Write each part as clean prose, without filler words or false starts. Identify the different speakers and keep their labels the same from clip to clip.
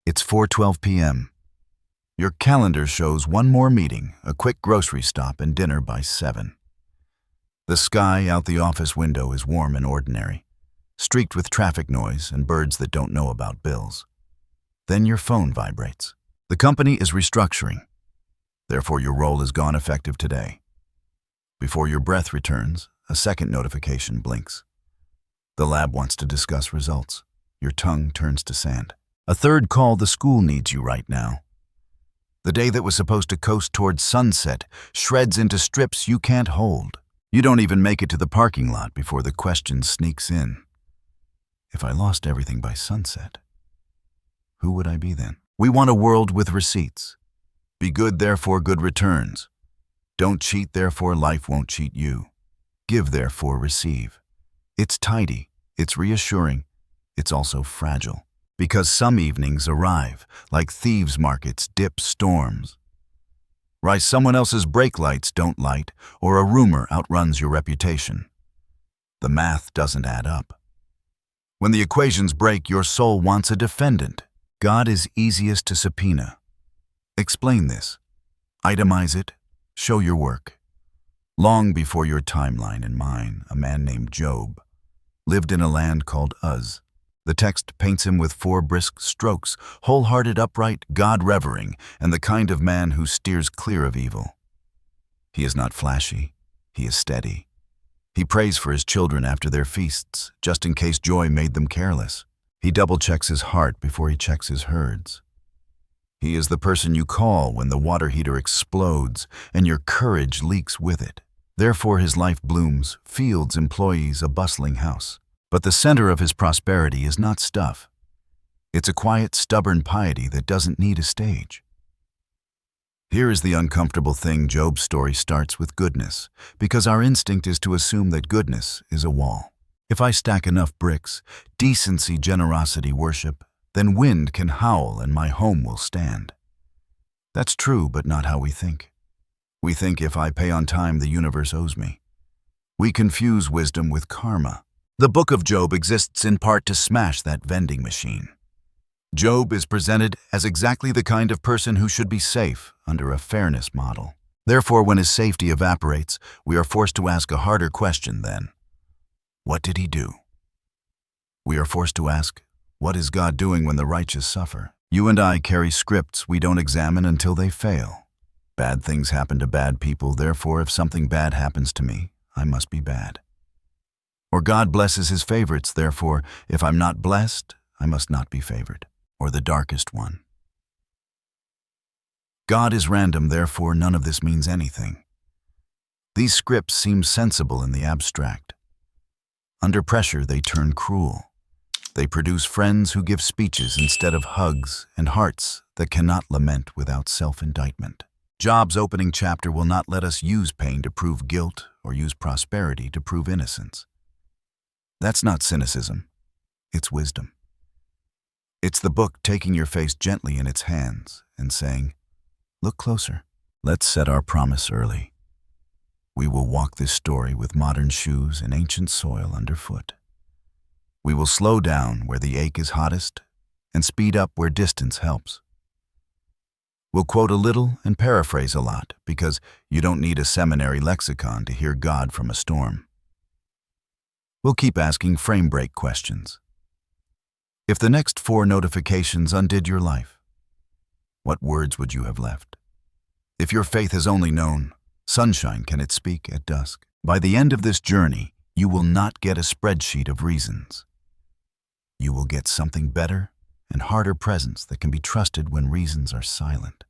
Speaker 1: It's 4:12 p.m. Your calendar shows one more meeting, a quick grocery stop, and dinner by 7. The sky out the office window is warm and ordinary, streaked with traffic noise and birds that don't know about bills. Then your phone vibrates. The company is restructuring. Therefore, your role is gone effective today. Before your breath returns, a second notification blinks. The lab wants to discuss results. Your tongue turns to sand. A third call: the school needs you right now. The day that was supposed to coast towards sunset shreds into strips you can't hold. You don't even make it to the parking lot before the question sneaks in. If I lost everything by sunset, who would I be then? We want a world with receipts. Be good, therefore good returns. Don't cheat, therefore life won't cheat you. Give, therefore receive. It's tidy, it's reassuring, it's also fragile. Because some evenings arrive, like thieves' markets dip storms. Rise someone else's brake lights don't light, or a rumor outruns your reputation. The math doesn't add up. When the equations break, your soul wants a defendant. God is easiest to subpoena. Explain this. Itemize it. Show your work. Long before your timeline and mine, a man named Job lived in a land called Uz. The text paints him with 4 brisk strokes, wholehearted, upright, God-revering, and the kind of man who steers clear of evil. He is not flashy. He is steady. He prays for his children after their feasts, just in case joy made them careless. He double-checks his heart before he checks his herds. He is the person you call when the water heater explodes and your courage leaks with it. Therefore his life blooms, fields, employees, a bustling house. But the center of his prosperity is not stuff. It's a quiet, stubborn piety that doesn't need a stage. Here is the uncomfortable thing: Job's story starts with goodness, because our instinct is to assume that goodness is a wall. If I stack enough bricks, decency, generosity, worship, then wind can howl and my home will stand. That's true, but not how we think. We think if I pay on time, the universe owes me. We confuse wisdom with karma. The book of Job exists in part to smash that vending machine. Job is presented as exactly the kind of person who should be safe under a fairness model. Therefore, when his safety evaporates, we are forced to ask a harder question then. What did he do? We are forced to ask, what is God doing when the righteous suffer? You and I carry scripts we don't examine until they fail. Bad things happen to bad people, therefore if something bad happens to me, I must be bad. Or God blesses his favorites, therefore, if I'm not blessed, I must not be favored, or the darkest one. God is random, therefore none of this means anything. These scripts seem sensible in the abstract. Under pressure, they turn cruel. They produce friends who give speeches instead of hugs, and hearts that cannot lament without self-indictment. Job's opening chapter will not let us use pain to prove guilt or use prosperity to prove innocence. That's not cynicism, it's wisdom. It's the book taking your face gently in its hands and saying, look closer. Let's set our promise early. We will walk this story with modern shoes and ancient soil underfoot. We will slow down where the ache is hottest and speed up where distance helps. We'll quote a little and paraphrase a lot because you don't need a seminary lexicon to hear God from a storm. We'll keep asking frame break questions. If the next 4 notifications undid your life, what words would you have left? If your faith has only known sunshine, can it speak at dusk? By the end of this journey, you will not get a spreadsheet of reasons. You will get something better and harder presence that can be trusted when reasons are silent.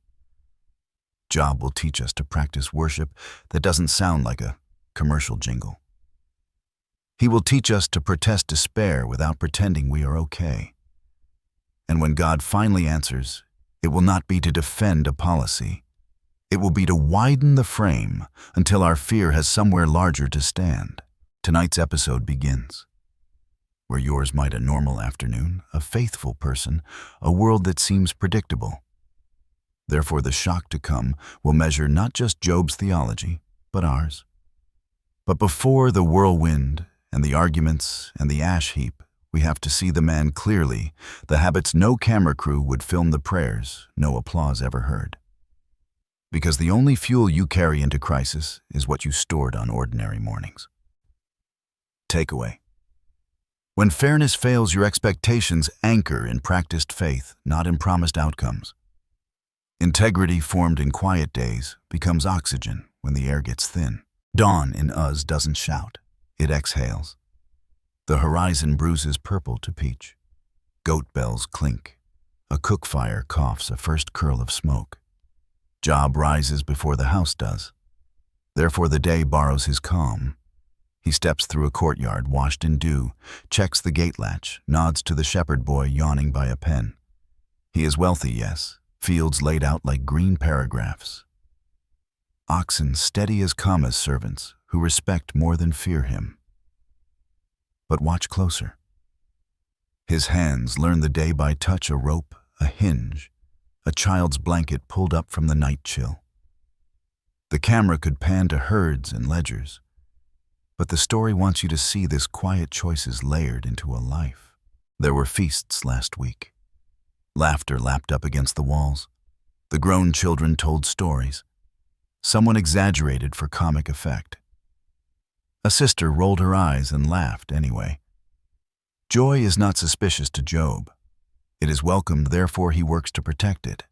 Speaker 1: Job will teach us to practice worship that doesn't sound like a commercial jingle. He will teach us to protest despair without pretending we are okay. And when God finally answers, it will not be to defend a policy. It will be to widen the frame until our fear has somewhere larger to stand. Tonight's episode begins. Where yours might a normal afternoon, a faithful person, a world that seems predictable. Therefore, the shock to come will measure not just Job's theology, but ours. But before the whirlwind and the arguments and the ash heap, We have to see the man clearly, the habits no camera crew would film the prayers no applause ever heard. Because the only fuel you carry into crisis is what you stored on ordinary mornings. Takeaway. When fairness fails, your expectations anchor in practiced faith, not in promised outcomes. Integrity formed in quiet days becomes oxygen when the air gets thin. Dawn in us doesn't shout, it exhales. The horizon bruises purple to peach. Goat bells clink. A cook fire coughs a first curl of smoke. Job rises before the house does. Therefore the day borrows his calm. He steps through a courtyard washed in dew, checks the gate latch, nods to the shepherd boy yawning by a pen. He is wealthy, yes, fields laid out like green paragraphs. Oxen steady as commas servants who respect more than fear him. But watch closer. His hands learn the day by touch, a rope, a hinge, a child's blanket pulled up from the night chill. The camera could pan to herds and ledgers, but the story wants you to see this quiet choices layered into a life. There were feasts last week. Laughter lapped up against the walls. The grown children told stories. Someone exaggerated for comic effect. A sister rolled her eyes and laughed anyway. Joy is not suspicious to Job. It is welcomed, therefore he works to protect it.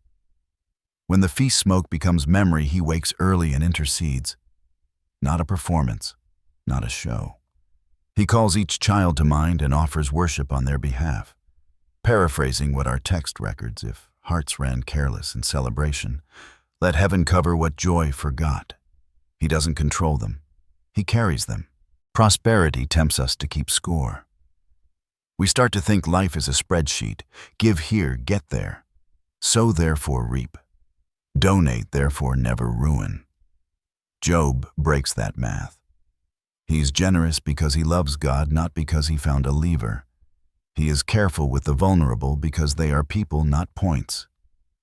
Speaker 1: When the feast smoke becomes memory, he wakes early and intercedes. Not a performance, not a show. He calls each child to mind and offers worship on their behalf. Paraphrasing what our text records, if hearts ran careless in celebration, let heaven cover what joy forgot. He doesn't control them. He carries them. Prosperity tempts us to keep score. We start to think life is a spreadsheet. Give here, get there. Sow, therefore reap. Donate, therefore never ruin. Job breaks that math. He's generous because he loves God, not because he found a lever. He is careful with the vulnerable because they are people, not points.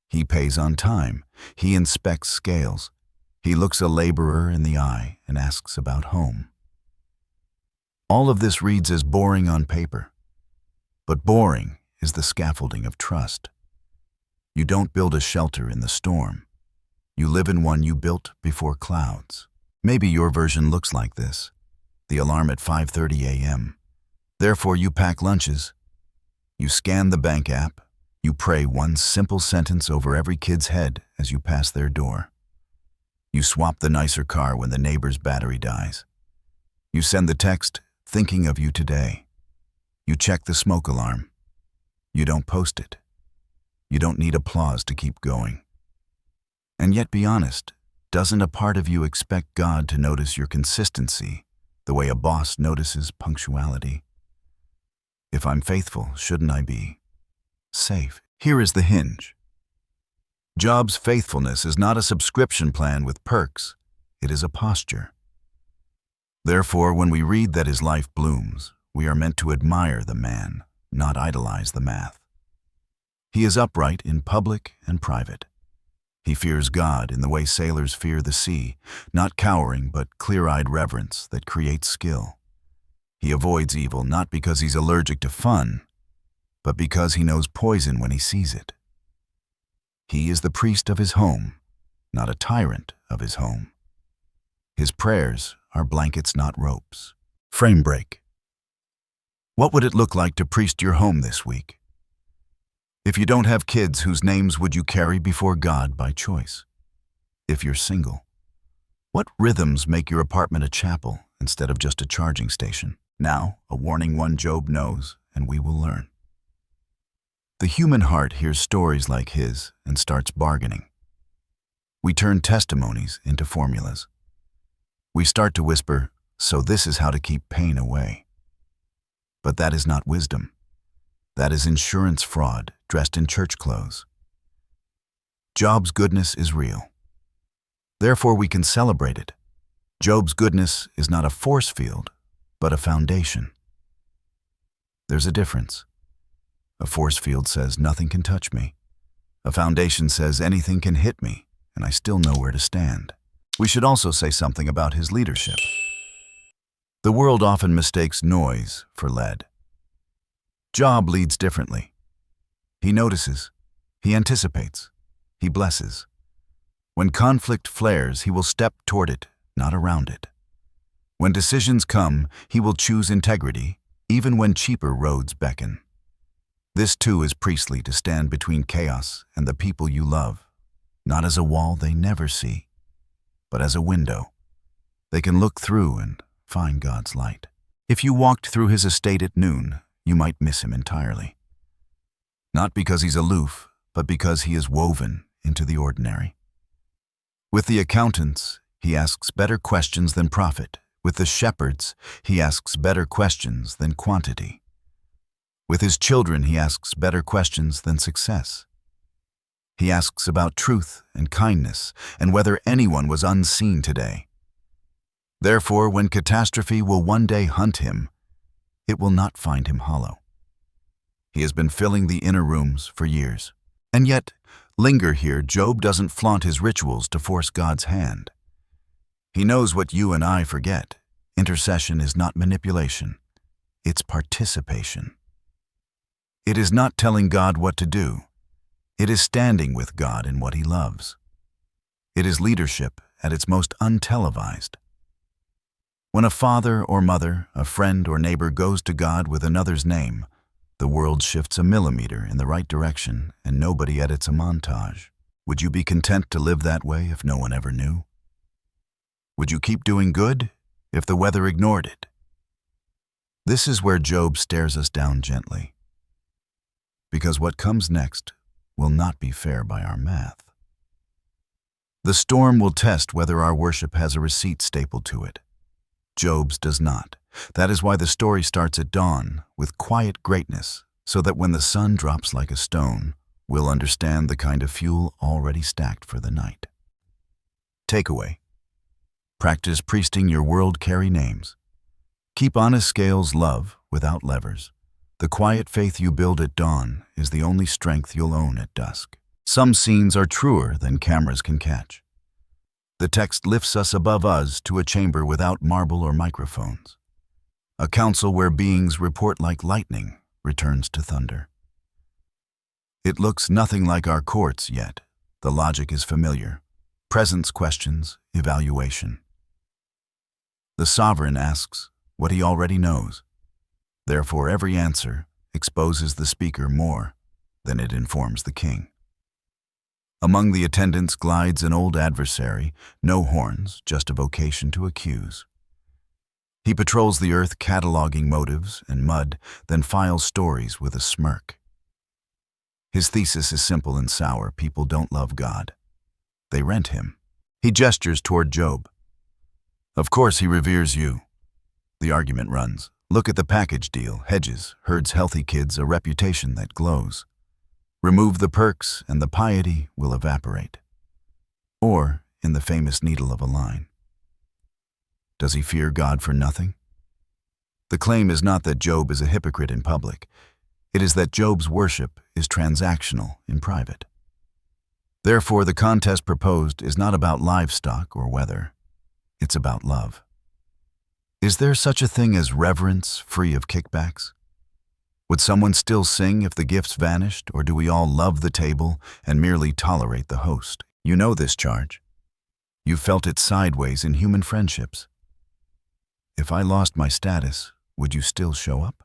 Speaker 1: He pays on time. He inspects scales. He looks a laborer in the eye and asks about home. All of this reads as boring on paper. But boring is the scaffolding of trust. You don't build a shelter in the storm. You live in one you built before clouds. Maybe your version looks like this. The alarm at 5:30 a.m. Therefore you pack lunches. You scan the bank app. You pray one simple sentence over every kid's head as you pass their door. You swap the nicer car when the neighbor's battery dies. You send the text, thinking of you today. You check the smoke alarm. You don't post it. You don't need applause to keep going. And yet, be honest, doesn't a part of you expect God to notice your consistency the way a boss notices punctuality? If I'm faithful, shouldn't I be safe? Here is the hinge. Job's faithfulness is not a subscription plan with perks. It is a posture. Therefore, when we read that his life blooms, we are meant to admire the man, not idolize the math. He is upright in public and private. He fears God in the way sailors fear the sea, not cowering but clear-eyed reverence that creates skill. He avoids evil not because he's allergic to fun, but because he knows poison when he sees it. He is the priest of his home, not a tyrant of his home. His prayers are blankets, not ropes. Frame break. What would it look like to priest your home this week? If you don't have kids, whose names would you carry before God by choice? If you're single, what rhythms make your apartment a chapel instead of just a charging station? Now, a warning one Job knows, and we will learn. The human heart hears stories like his and starts bargaining. We turn testimonies into formulas. We start to whisper, so this is how to keep pain away. But that is not wisdom. That is insurance fraud dressed in church clothes. Job's goodness is real. Therefore, we can celebrate it. Job's goodness is not a force field, but a foundation. There's a difference. A force field says nothing can touch me. A foundation says anything can hit me, and I still know where to stand. We should also say something about his leadership. The world often mistakes noise for lead. Job leads differently. He notices, he anticipates, he blesses. When conflict flares, he will step toward it, not around it. When decisions come, he will choose integrity, even when cheaper roads beckon. This too is priestly, to stand between chaos and the people you love, not as a wall they never see, but as a window they can look through and find God's light. If you walked through his estate at noon, you might miss him entirely. Not because he's aloof, but because he is woven into the ordinary. With the accountants, he asks better questions than profit. With the shepherds, he asks better questions than quantity. With his children, he asks better questions than success. He asks about truth and kindness and whether anyone was unseen today. Therefore, when catastrophe will one day hunt him, it will not find him hollow. He has been filling the inner rooms for years. And yet, linger here, Job doesn't flaunt his rituals to force God's hand. He knows what you and I forget. Intercession is not manipulation. It's participation. It is not telling God what to do. It is standing with God in what he loves. It is leadership at its most untelevised. When a father or mother, a friend or neighbor goes to God with another's name, the world shifts a millimeter in the right direction and nobody edits a montage. Would you be content to live that way if no one ever knew? Would you keep doing good if the weather ignored it? This is where Job stares us down gently, because what comes next will not be fair by our math. The storm will test whether our worship has a receipt stapled to it. Job's does not. That is why the story starts at dawn with quiet greatness, so that when the sun drops like a stone, we'll understand the kind of fuel already stacked for the night. Takeaway: practice priesting your world carry names. Keep honest scales love without levers. The quiet faith you build at dawn is the only strength you'll own at dusk. Some scenes are truer than cameras can catch. The text lifts us above us to a chamber without marble or microphones. A council where beings report like lightning returns to thunder. It looks nothing like our courts yet. The logic is familiar. Presence questions, evaluation. The sovereign asks what he already knows. Therefore, every answer exposes the speaker more than it informs the king. Among the attendants glides an old adversary, no horns, just a vocation to accuse. He patrols the earth cataloging motives and mud, then files stories with a smirk. His thesis is simple and sour. People don't love God. They rent him. He gestures toward Job. Of course he reveres you. The argument runs. Look at the package deal. Hedges, herds healthy kids, a reputation that glows. Remove the perks and the piety will evaporate. Or, in the famous needle of a line, does he fear God for nothing? The claim is not that Job is a hypocrite in public. It is that Job's worship is transactional in private. Therefore, the contest proposed is not about livestock or weather. It's about love. Is there such a thing as reverence free of kickbacks? Would someone still sing if the gifts vanished, or do we all love the table and merely tolerate the host? You know this charge. You felt it sideways in human friendships. If I lost my status, would you still show up?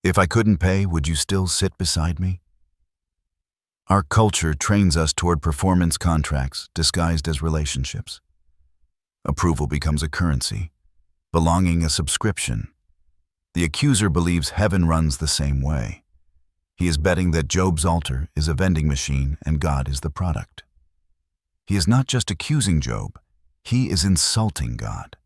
Speaker 1: If I couldn't pay, would you still sit beside me? Our culture trains us toward performance contracts disguised as relationships. Approval becomes a currency, belonging a subscription. The accuser believes heaven runs the same way. He is betting that Job's altar is a vending machine and God is the product. He is not just accusing Job, he is insulting God.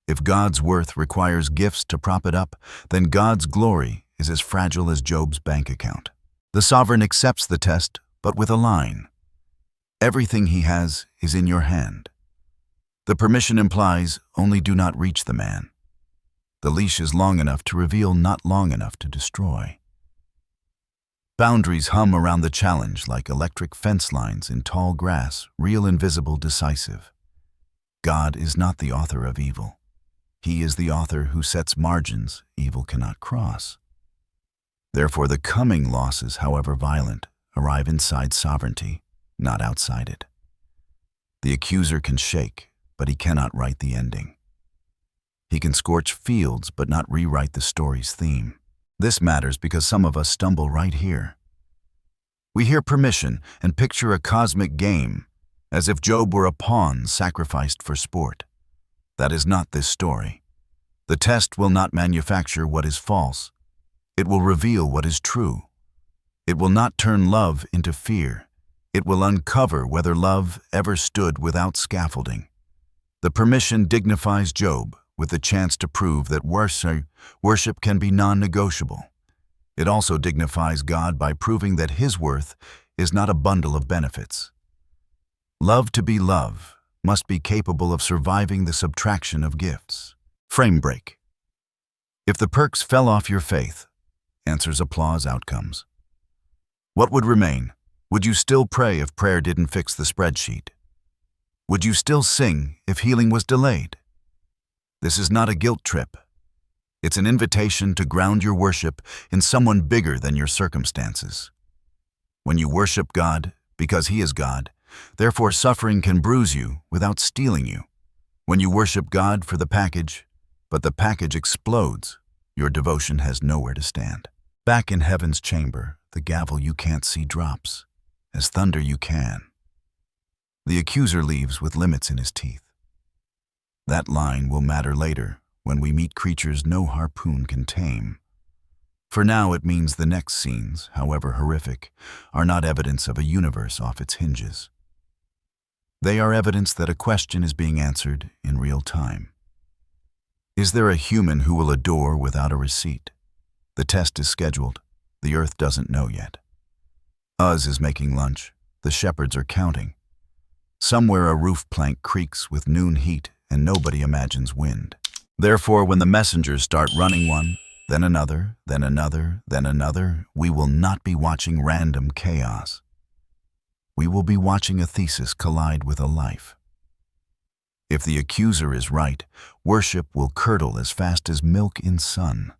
Speaker 1: If God's worth requires gifts to prop it up, then God's glory is as fragile as Job's bank account. The sovereign accepts the test, but with a line. Everything he has is in your hand. The permission implies only do not reach the man. The leash is long enough to reveal, not long enough to destroy. Boundaries hum around the challenge like electric fence lines in tall grass, real, invisible, decisive. God is not the author of evil. He is the author who sets margins evil cannot cross. Therefore the coming losses, however violent, arrive inside sovereignty, not outside it. The accuser can shake, but he cannot write the ending. He can scorch fields, but not rewrite the story's theme. This matters because some of us stumble right here. We hear permission and picture a cosmic game, as if Job were a pawn sacrificed for sport. That is not this story. The test will not manufacture what is false. It will reveal what is true. It will not turn love into fear. It will uncover whether love ever stood without scaffolding. The permission dignifies Job with the chance to prove that worship can be non-negotiable. It also dignifies God by proving that his worth is not a bundle of benefits. Love to be love must be capable of surviving the subtraction of gifts. Frame break. If the perks fell off your faith, answers, applause, outcomes. What would remain? Would you still pray if prayer didn't fix the spreadsheet? Would you still sing if healing was delayed? This is not a guilt trip. It's an invitation to ground your worship in someone bigger than your circumstances. When you worship God, because he is God, therefore suffering can bruise you without stealing you. When you worship God for the package, but the package explodes, your devotion has nowhere to stand. Back in heaven's chamber, the gavel you can't see drops, as thunder you can. The accuser leaves with limits in his teeth. That line will matter later when we meet creatures no harpoon can tame. For now it means the next scenes, however horrific, are not evidence of a universe off its hinges. They are evidence that a question is being answered in real time. Is there a human who will adore without a receipt? The test is scheduled. The earth doesn't know yet. Uz is making lunch. The shepherds are counting. Somewhere a roof plank creaks with noon heat and nobody imagines wind. Therefore, when the messengers start running one, then another, then another, then another, we will not be watching random chaos. We will be watching a thesis collide with a life. If the accuser is right, worship will curdle as fast as milk in sun.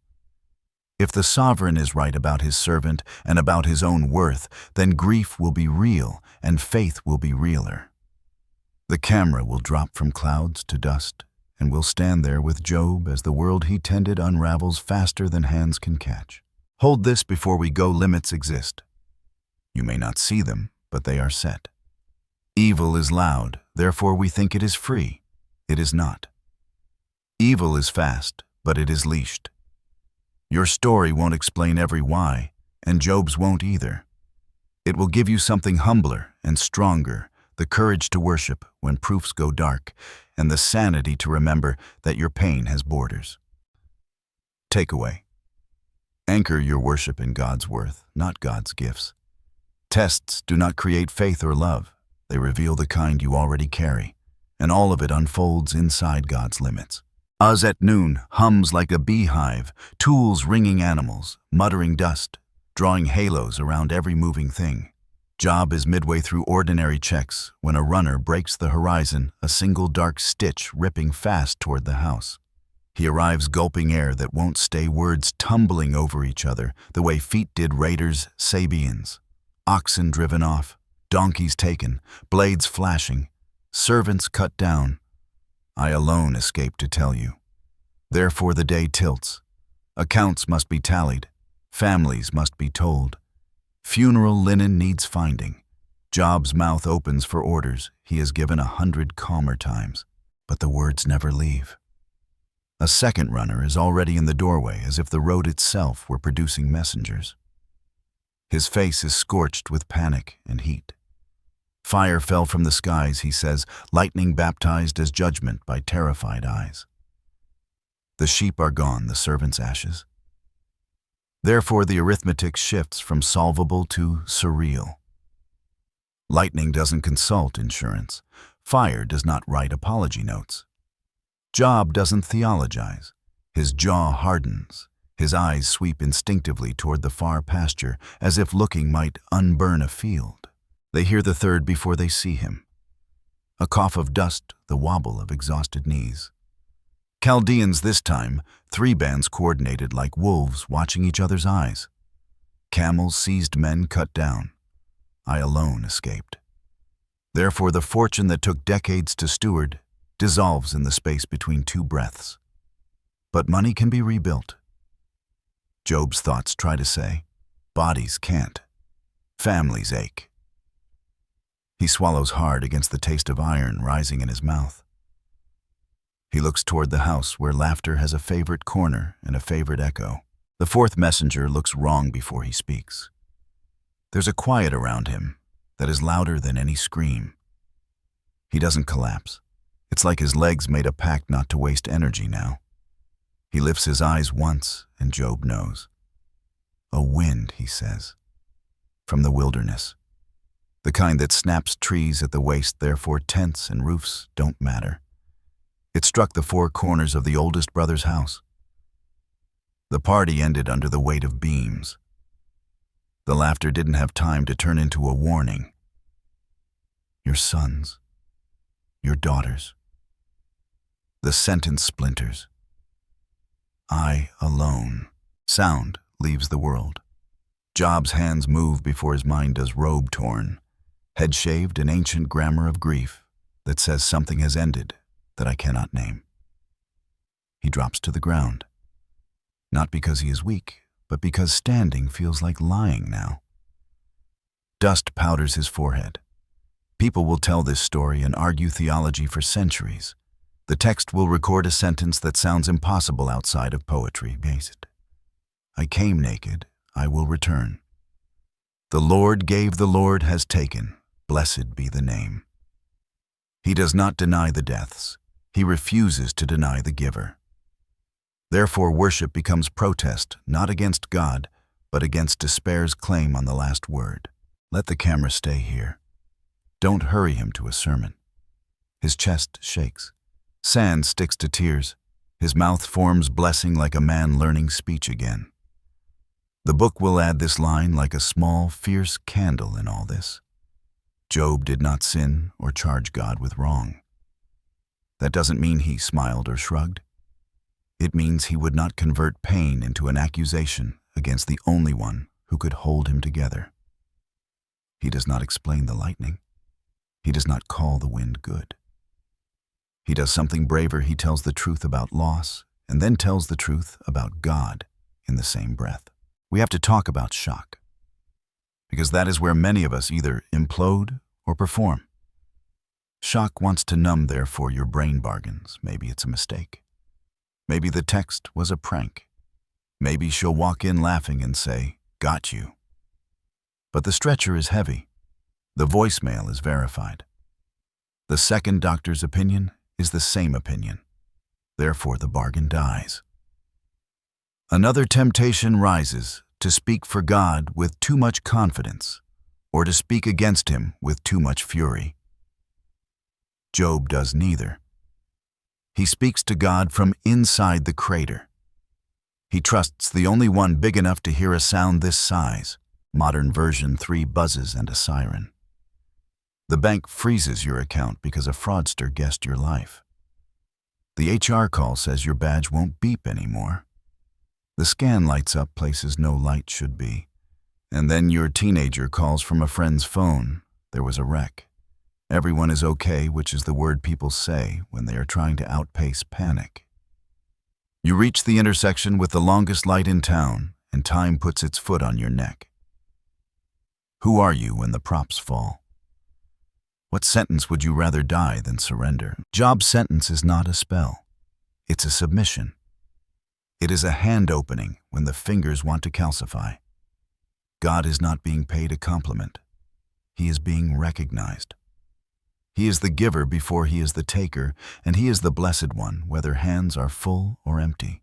Speaker 1: If the sovereign is right about his servant and about his own worth, then grief will be real and faith will be realer. The camera will drop from clouds to dust, and we'll stand there with Job as the world he tended unravels faster than hands can catch. Hold this before we go. Limits exist. You may not see them, but they are set. Evil is loud, therefore we think it is free. It is not. Evil is fast, but it is leashed. Your story won't explain every why, and Job's won't either. It will give you something humbler and stronger, the courage to worship when proofs go dark, and the sanity to remember that your pain has borders. Takeaway. Anchor your worship in God's worth, not God's gifts. Tests do not create faith or love. They reveal the kind you already carry, and all of it unfolds inside God's limits. Uz at noon hums like a beehive, tools ringing animals, muttering dust, drawing halos around every moving thing. Job is midway through ordinary checks when a runner breaks the horizon, a single dark stitch ripping fast toward the house. He arrives gulping air that won't stay, words tumbling over each other the way feet did raiders, Sabians. Oxen driven off, donkeys taken, blades flashing, servants cut down. I alone escape to tell you. Therefore the day tilts. Accounts must be tallied. Families must be told. Funeral linen needs finding. Job's mouth opens for orders. He is given 100 calmer times, but the words never leave. A second runner is already in the doorway, as if the road itself were producing messengers. His face is scorched with panic and heat. Fire fell from the skies, he says, lightning baptized as judgment by terrified eyes. The sheep are gone, the servants' ashes. Therefore the arithmetic shifts from solvable to surreal. Lightning doesn't consult insurance. Fire does not write apology notes. Job doesn't theologize. His jaw hardens. His eyes sweep instinctively toward the far pasture, as if looking might unburn a field. They hear the third before they see him. A cough of dust, the wobble of exhausted knees. Chaldeans this time, 3 bands coordinated like wolves watching each other's eyes. Camels seized men cut down. I alone escaped. Therefore the fortune that took decades to steward dissolves in the space between two breaths. But money can be rebuilt. Job's thoughts try to say, bodies can't. Families ache. He swallows hard against the taste of iron rising in his mouth. He looks toward the house where laughter has a favorite corner and a favorite echo. The fourth messenger looks wrong before he speaks. There's a quiet around him that is louder than any scream. He doesn't collapse. It's like his legs made a pact not to waste energy now. He lifts his eyes once, and Job knows. A wind, he says, from the wilderness. The kind that snaps trees at the waist, therefore tents and roofs don't matter. It struck the four corners of the oldest brother's house. The party ended under the weight of beams. The laughter didn't have time to turn into a warning. Your sons, your daughters. The sentence splinters. I alone. Sound leaves the world. Job's hands move before his mind does robe torn, head shaved in ancient grammar of grief that says something has ended that I cannot name. He drops to the ground, not because he is weak, but because standing feels like lying now. Dust powders his forehead. People will tell this story and argue theology for centuries. The text will record a sentence that sounds impossible outside of poetry. I came naked, I will return. The Lord gave, the Lord has taken. Blessed be the name. He does not deny the deaths. He refuses to deny the giver. Therefore worship becomes protest, not against God, but against despair's claim on the last word. Let the camera stay here. Don't hurry him to a sermon. His chest shakes. Sand sticks to tears. His mouth forms blessing like a man learning speech again. The book will add this line like a small, fierce candle in all this. Job did not sin or charge God with wrong. That doesn't mean he smiled or shrugged. It means he would not convert pain into an accusation against the only one who could hold him together. He does not explain the lightning. He does not call the wind good. He does something braver. He tells the truth about loss and then tells the truth about God in the same breath. We have to talk about shock, because that is where many of us either implode or perform. Shock wants to numb, therefore, your brain bargains. Maybe it's a mistake. Maybe the text was a prank. Maybe she'll walk in laughing and say, "Got you." But the stretcher is heavy. The voicemail is verified. The second doctor's opinion is the same opinion. Therefore, the bargain dies. Another temptation rises to speak for God with too much confidence, or to speak against him with too much fury. Job does neither. He speaks to God from inside the crater. He trusts the only one big enough to hear a sound this size. Modern version 3 buzzes and a siren. The bank freezes your account because a fraudster guessed your life. The HR call says your badge won't beep anymore. The scan lights up places no light should be. And then your teenager calls from a friend's phone. There was a wreck. Everyone is okay, which is the word people say when they are trying to outpace panic. You reach the intersection with the longest light in town, and time puts its foot on your neck. Who are you when the props fall? What sentence would you rather die than surrender? Job's sentence is not a spell. It's a submission. It is a hand opening when the fingers want to calcify. God is not being paid a compliment. He is being recognized. He is the giver before he is the taker, and he is the blessed one, whether hands are full or empty.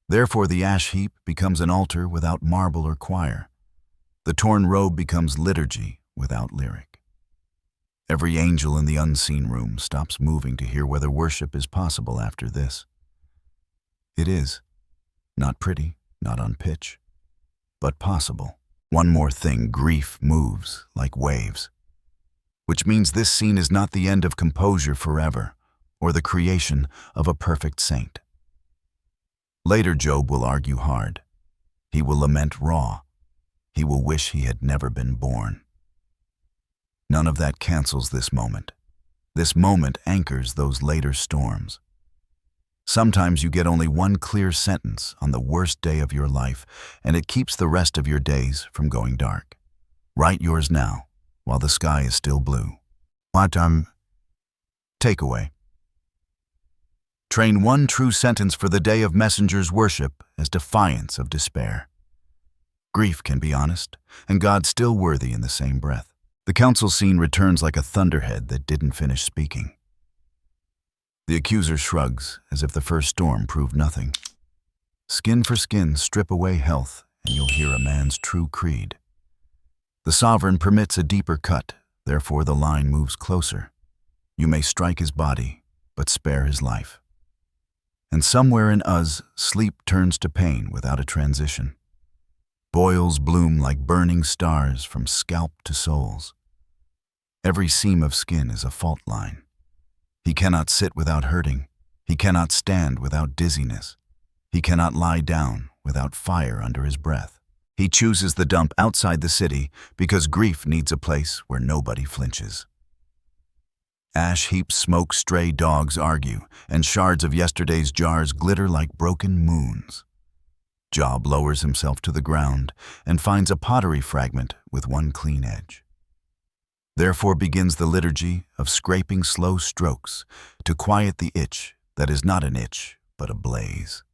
Speaker 1: Therefore the ash heap becomes an altar without marble or choir. The torn robe becomes liturgy without lyric. Every angel in the unseen room stops moving to hear whether worship is possible after this. It is. Not pretty, not on pitch, but possible. One more thing, grief moves like waves, which means this scene is not the end of composure forever, or the creation of a perfect saint. Later Job will argue hard. He will lament raw. He will wish he had never been born. None of that cancels this moment. This moment anchors those later storms. Sometimes you get only one clear sentence on the worst day of your life, and it keeps the rest of your days from going dark. Write yours now, while the sky is still blue. Takeaway. Train one true sentence for the day of messengers' worship as defiance of despair. Grief can be honest, and God still worthy in the same breath. The council scene returns like a thunderhead that didn't finish speaking. The accuser shrugs as if the first storm proved nothing. Skin for skin, strip away health, and you'll hear a man's true creed. The sovereign permits a deeper cut, therefore the line moves closer. You may strike his body, but spare his life. And somewhere in us, sleep turns to pain without a transition. Boils bloom like burning stars from scalp to soles. Every seam of skin is a fault line. He cannot sit without hurting. He cannot stand without dizziness. He cannot lie down without fire under his breath. He chooses the dump outside the city because grief needs a place where nobody flinches. Ash heaps smoke, stray dogs argue, and shards of yesterday's jars glitter like broken moons. Job lowers himself to the ground and finds a pottery fragment with one clean edge. Therefore begins the liturgy of scraping slow strokes to quiet the itch that is not an itch, but a blaze.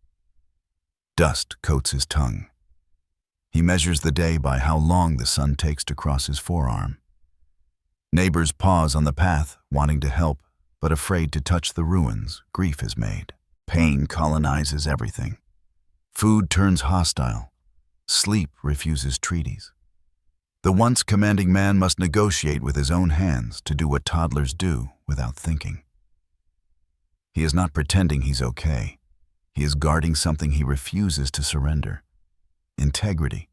Speaker 1: Dust coats his tongue. He measures the day by how long the sun takes to cross his forearm. Neighbors pause on the path, wanting to help, but afraid to touch the ruins grief has made. Pain colonizes everything. Food turns hostile. Sleep refuses treaties. The once commanding man must negotiate with his own hands to do what toddlers do without thinking. He is not pretending he's okay. He is guarding something he refuses to surrender. Integrity,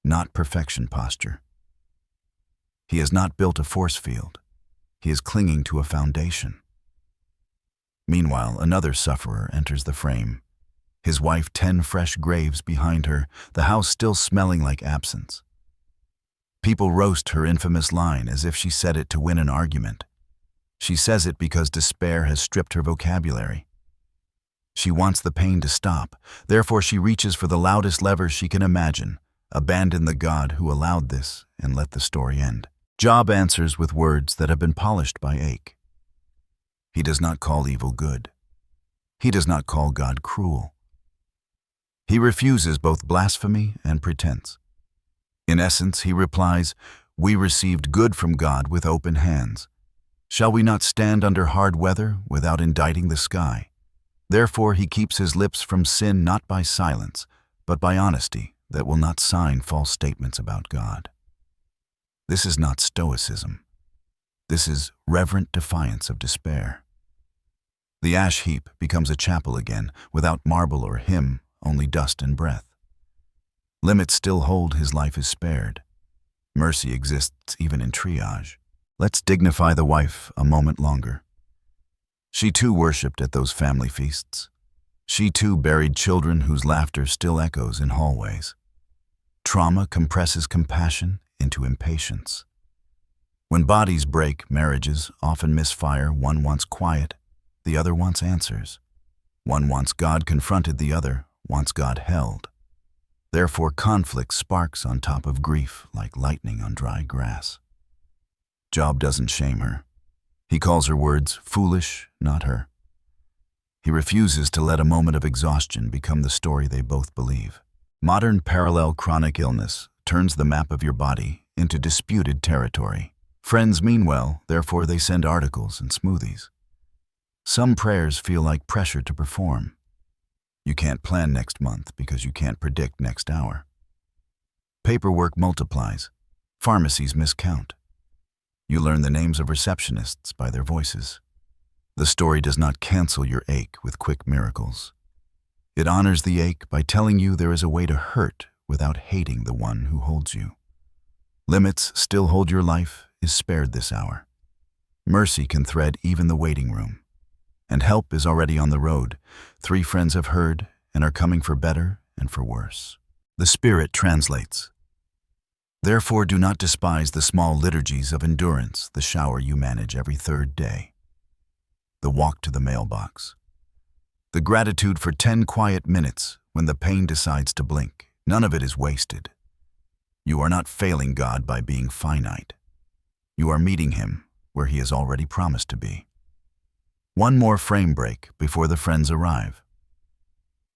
Speaker 1: not perfection posture. He has not built a force field. He is clinging to a foundation. Meanwhile, another sufferer enters the frame. His wife 10 fresh graves behind her, the house still smelling like absence. People roast her infamous line as if she said it to win an argument. She says it because despair has stripped her vocabulary. She wants the pain to stop, therefore she reaches for the loudest lever she can imagine, abandon the God who allowed this and let the story end. Job answers with words that have been polished by ache. He does not call evil good. He does not call God cruel. He refuses both blasphemy and pretense. In essence, he replies, "We received good from God with open hands. Shall we not stand under hard weather without indicting the sky?" Therefore he keeps his lips from sin not by silence, but by honesty that will not sign false statements about God. This is not stoicism. This is reverent defiance of despair. The ash heap becomes a chapel again, without marble or hymn, only dust and breath. Limits still hold his life is spared. Mercy exists even in triage. Let's dignify the wife a moment longer. She too worshipped at those family feasts. She too buried children whose laughter still echoes in hallways. Trauma compresses compassion into impatience. When bodies break, marriages often misfire. One wants quiet, the other wants answers. One wants God confronted, the other wants God held. Therefore conflict sparks on top of grief like lightning on dry grass. Job doesn't shame her. He calls her words foolish, not her. He refuses to let a moment of exhaustion become the story they both believe. Modern parallel chronic illness turns the map of your body into disputed territory. Friends mean well, therefore they send articles and smoothies. Some prayers feel like pressure to perform. You can't plan next month because you can't predict next hour. Paperwork multiplies. Pharmacies miscount. You learn the names of receptionists by their voices. The story does not cancel your ache with quick miracles. It honors the ache by telling you there is a way to hurt without hating the one who holds you. Limits still hold your life is spared this hour. Mercy can thread even the waiting room. And help is already on the road. 3 friends have heard and are coming for better and for worse. The Spirit translates. Therefore do not despise the small liturgies of endurance, the shower you manage every third day, the walk to the mailbox, the gratitude for 10 quiet minutes when the pain decides to blink. None of it is wasted. You are not failing God by being finite. You are meeting Him where He has already promised to be. One more frame break before the friends arrive.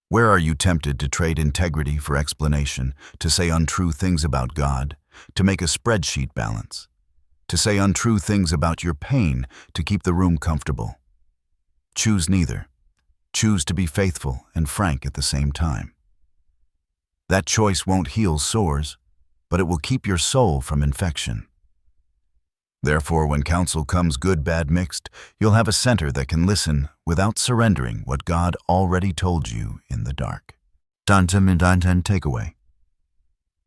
Speaker 1: Where are you tempted to trade integrity for explanation, to say untrue things about God, to make a spreadsheet balance, to say untrue things about your pain to keep the room comfortable? Choose neither. Choose to be faithful and frank at the same time. That choice won't heal sores, but it will keep your soul from infection. Therefore, when counsel comes good, bad, mixed, you'll have a center that can listen without surrendering what God already told you in the dark. Takeaway.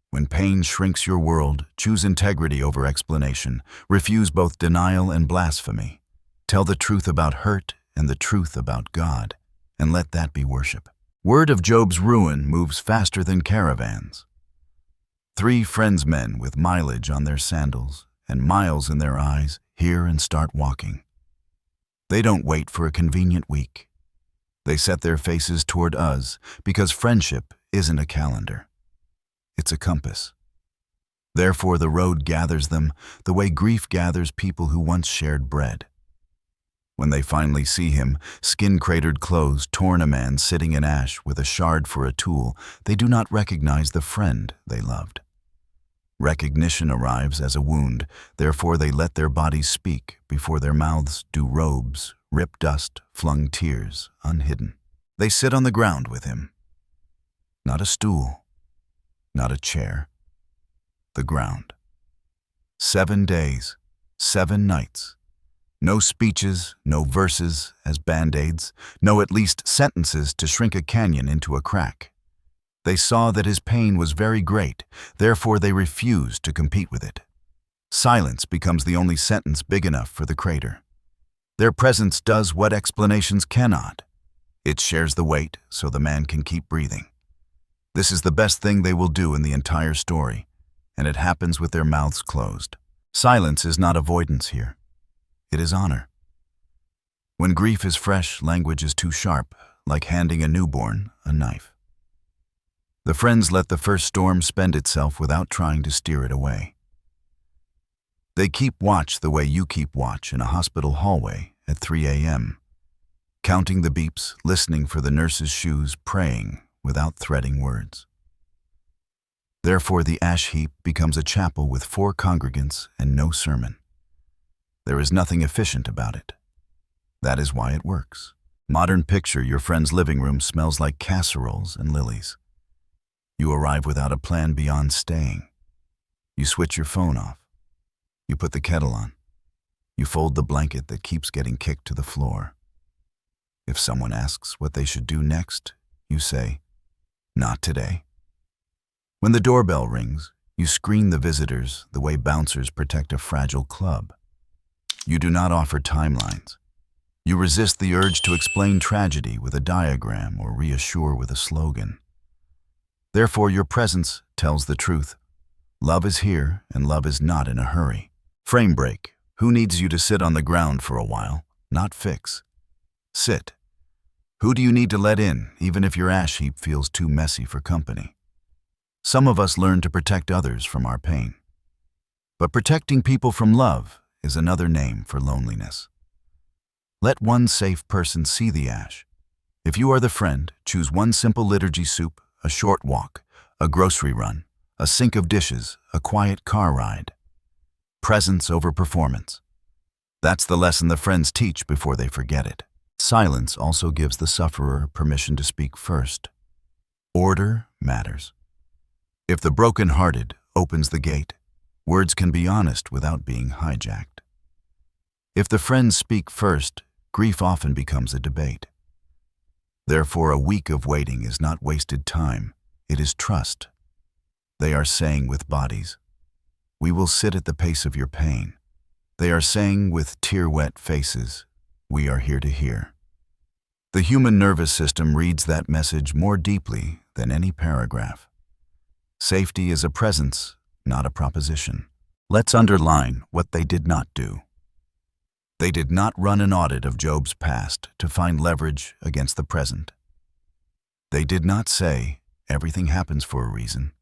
Speaker 1: When pain shrinks your world, choose integrity over explanation. Refuse both denial and blasphemy. Tell the truth about hurt and the truth about God, and let that be worship. Word of Job's ruin moves faster than caravans. 3 friends men with mileage on their sandals and miles in their eyes hear and start walking. They don't wait for a convenient week. They set their faces toward us because friendship isn't a calendar. It's a compass. Therefore the road gathers them the way grief gathers people who once shared bread. When they finally see him, skin-cratered clothes, torn, a man sitting in ash with a shard for a tool, they do not recognize the friend they loved. Recognition arrives as a wound, therefore they let their bodies speak before their mouths do robes, rip dust, flung tears, unhidden. They sit on the ground with him. Not a stool, not a chair, the ground. 7 days, 7 nights. No speeches, no verses as band-aids, no at least sentences to shrink a canyon into a crack. They saw that his pain was very great, therefore they refused to compete with it. Silence becomes the only sentence big enough for the crater. Their presence does what explanations cannot. It shares the weight so the man can keep breathing. This is the best thing they will do in the entire story, and it happens with their mouths closed. Silence is not avoidance here. It is honor. When grief is fresh, language is too sharp, like handing a newborn a knife. The friends let the first storm spend itself without trying to steer it away. They keep watch the way you keep watch in a hospital hallway at 3 a.m., counting the beeps, listening for the nurse's shoes, praying without threading words. Therefore the ash heap becomes a chapel with 4 congregants and no sermon. There is nothing efficient about it. That is why it works. Modern picture, your friend's living room smells like casseroles and lilies. You arrive without a plan beyond staying. You switch your phone off. You put the kettle on. You fold the blanket that keeps getting kicked to the floor. If someone asks what they should do next, you say, "Not today." When the doorbell rings, you screen the visitors the way bouncers protect a fragile club. You do not offer timelines. You resist the urge to explain tragedy with a diagram or reassure with a slogan. Therefore, your presence tells the truth. Love is here, and love is not in a hurry. Frame break. Who needs you to sit on the ground for a while, not fix? Sit. Who do you need to let in, even if your ash heap feels too messy for company? Some of us learn to protect others from our pain. But protecting people from love is another name for loneliness. Let one safe person see the ash. If you are the friend, choose one simple liturgy soup, a short walk, a grocery run, a sink of dishes, a quiet car ride. Presence over performance. That's the lesson the friends teach before they forget it. Silence also gives the sufferer permission to speak first. Order matters. If the broken-hearted opens the gate, words can be honest without being hijacked. If the friends speak first, grief often becomes a debate. Therefore, a week of waiting is not wasted time, it is trust. They are saying with bodies, "We will sit at the pace of your pain." They are saying with tear-wet faces, "We are here to hear." The human nervous system reads that message more deeply than any paragraph. Safety is a presence, not a proposition. Let's underline what they did not do. They did not run an audit of Job's past to find leverage against the present. They did not say, everything happens for a reason,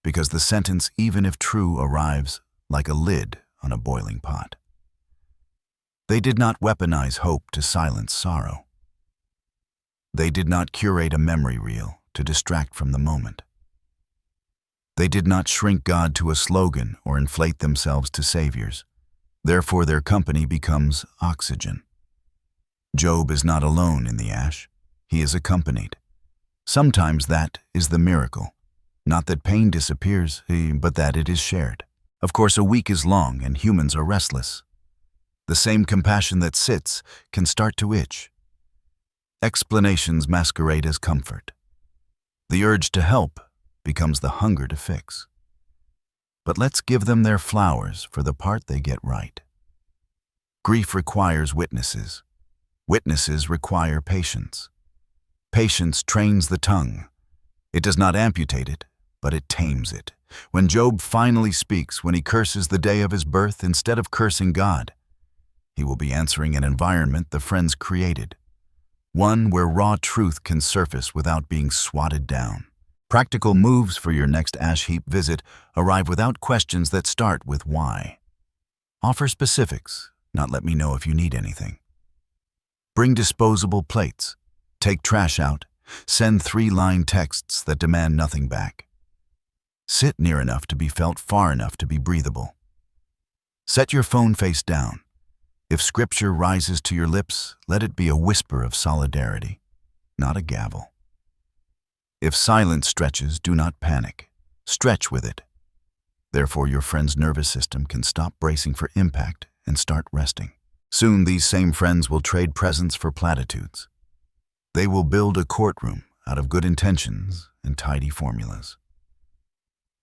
Speaker 1: because the sentence, even if true, arrives like a lid on a boiling pot. They did not weaponize hope to silence sorrow. They did not curate a memory reel to distract from the moment. They did not shrink God to a slogan or inflate themselves to saviors. Therefore, their company becomes oxygen. Job is not alone in the ash. He is accompanied. Sometimes that is the miracle. Not that pain disappears, but that it is shared. Of course, a week is long and humans are restless. The same compassion that sits can start to itch. Explanations masquerade as comfort. The urge to help becomes the hunger to fix. But let's give them their flowers for the part they get right. Grief requires witnesses. Witnesses require patience. Patience trains the tongue. It does not amputate it, but it tames it. When Job finally speaks, when he curses the day of his birth instead of cursing God, he will be answering an environment the friends created, one where raw truth can surface without being swatted down. Practical moves for your next ash heap visit arrive without questions that start with why. Offer specifics, not let me know if you need anything. Bring disposable plates. Take trash out. Send 3-line texts that demand nothing back. Sit near enough to be felt, far enough to be breathable. Set your phone face down. If scripture rises to your lips, let it be a whisper of solidarity, not a gavel. If silence stretches, do not panic. Stretch with it. Therefore, your friend's nervous system can stop bracing for impact and start resting. Soon, these same friends will trade presents for platitudes. They will build a courtroom out of good intentions and tidy formulas.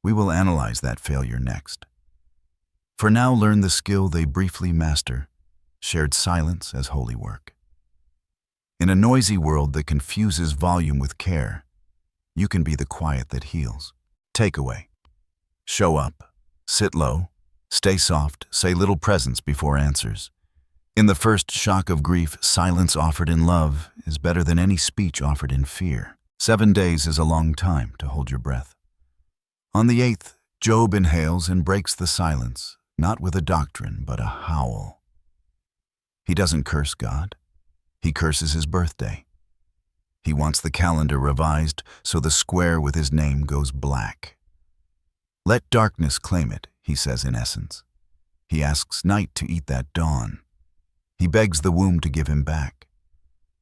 Speaker 1: We will analyze that failure next. For now, learn the skill they briefly master, shared silence as holy work. In a noisy world that confuses volume with care, you can be the quiet that heals. Takeaway: show up, sit low, stay soft, say little presence before answers. In the first shock of grief, silence offered in love is better than any speech offered in fear. 7 days is a long time to hold your breath. On the 8th, Job inhales and breaks the silence, not with a doctrine, but a howl. He doesn't curse God. He curses his birthday. He wants the calendar revised so the square with his name goes black. Let darkness claim it, he says in essence. He asks night to eat that dawn. He begs the womb to give him back.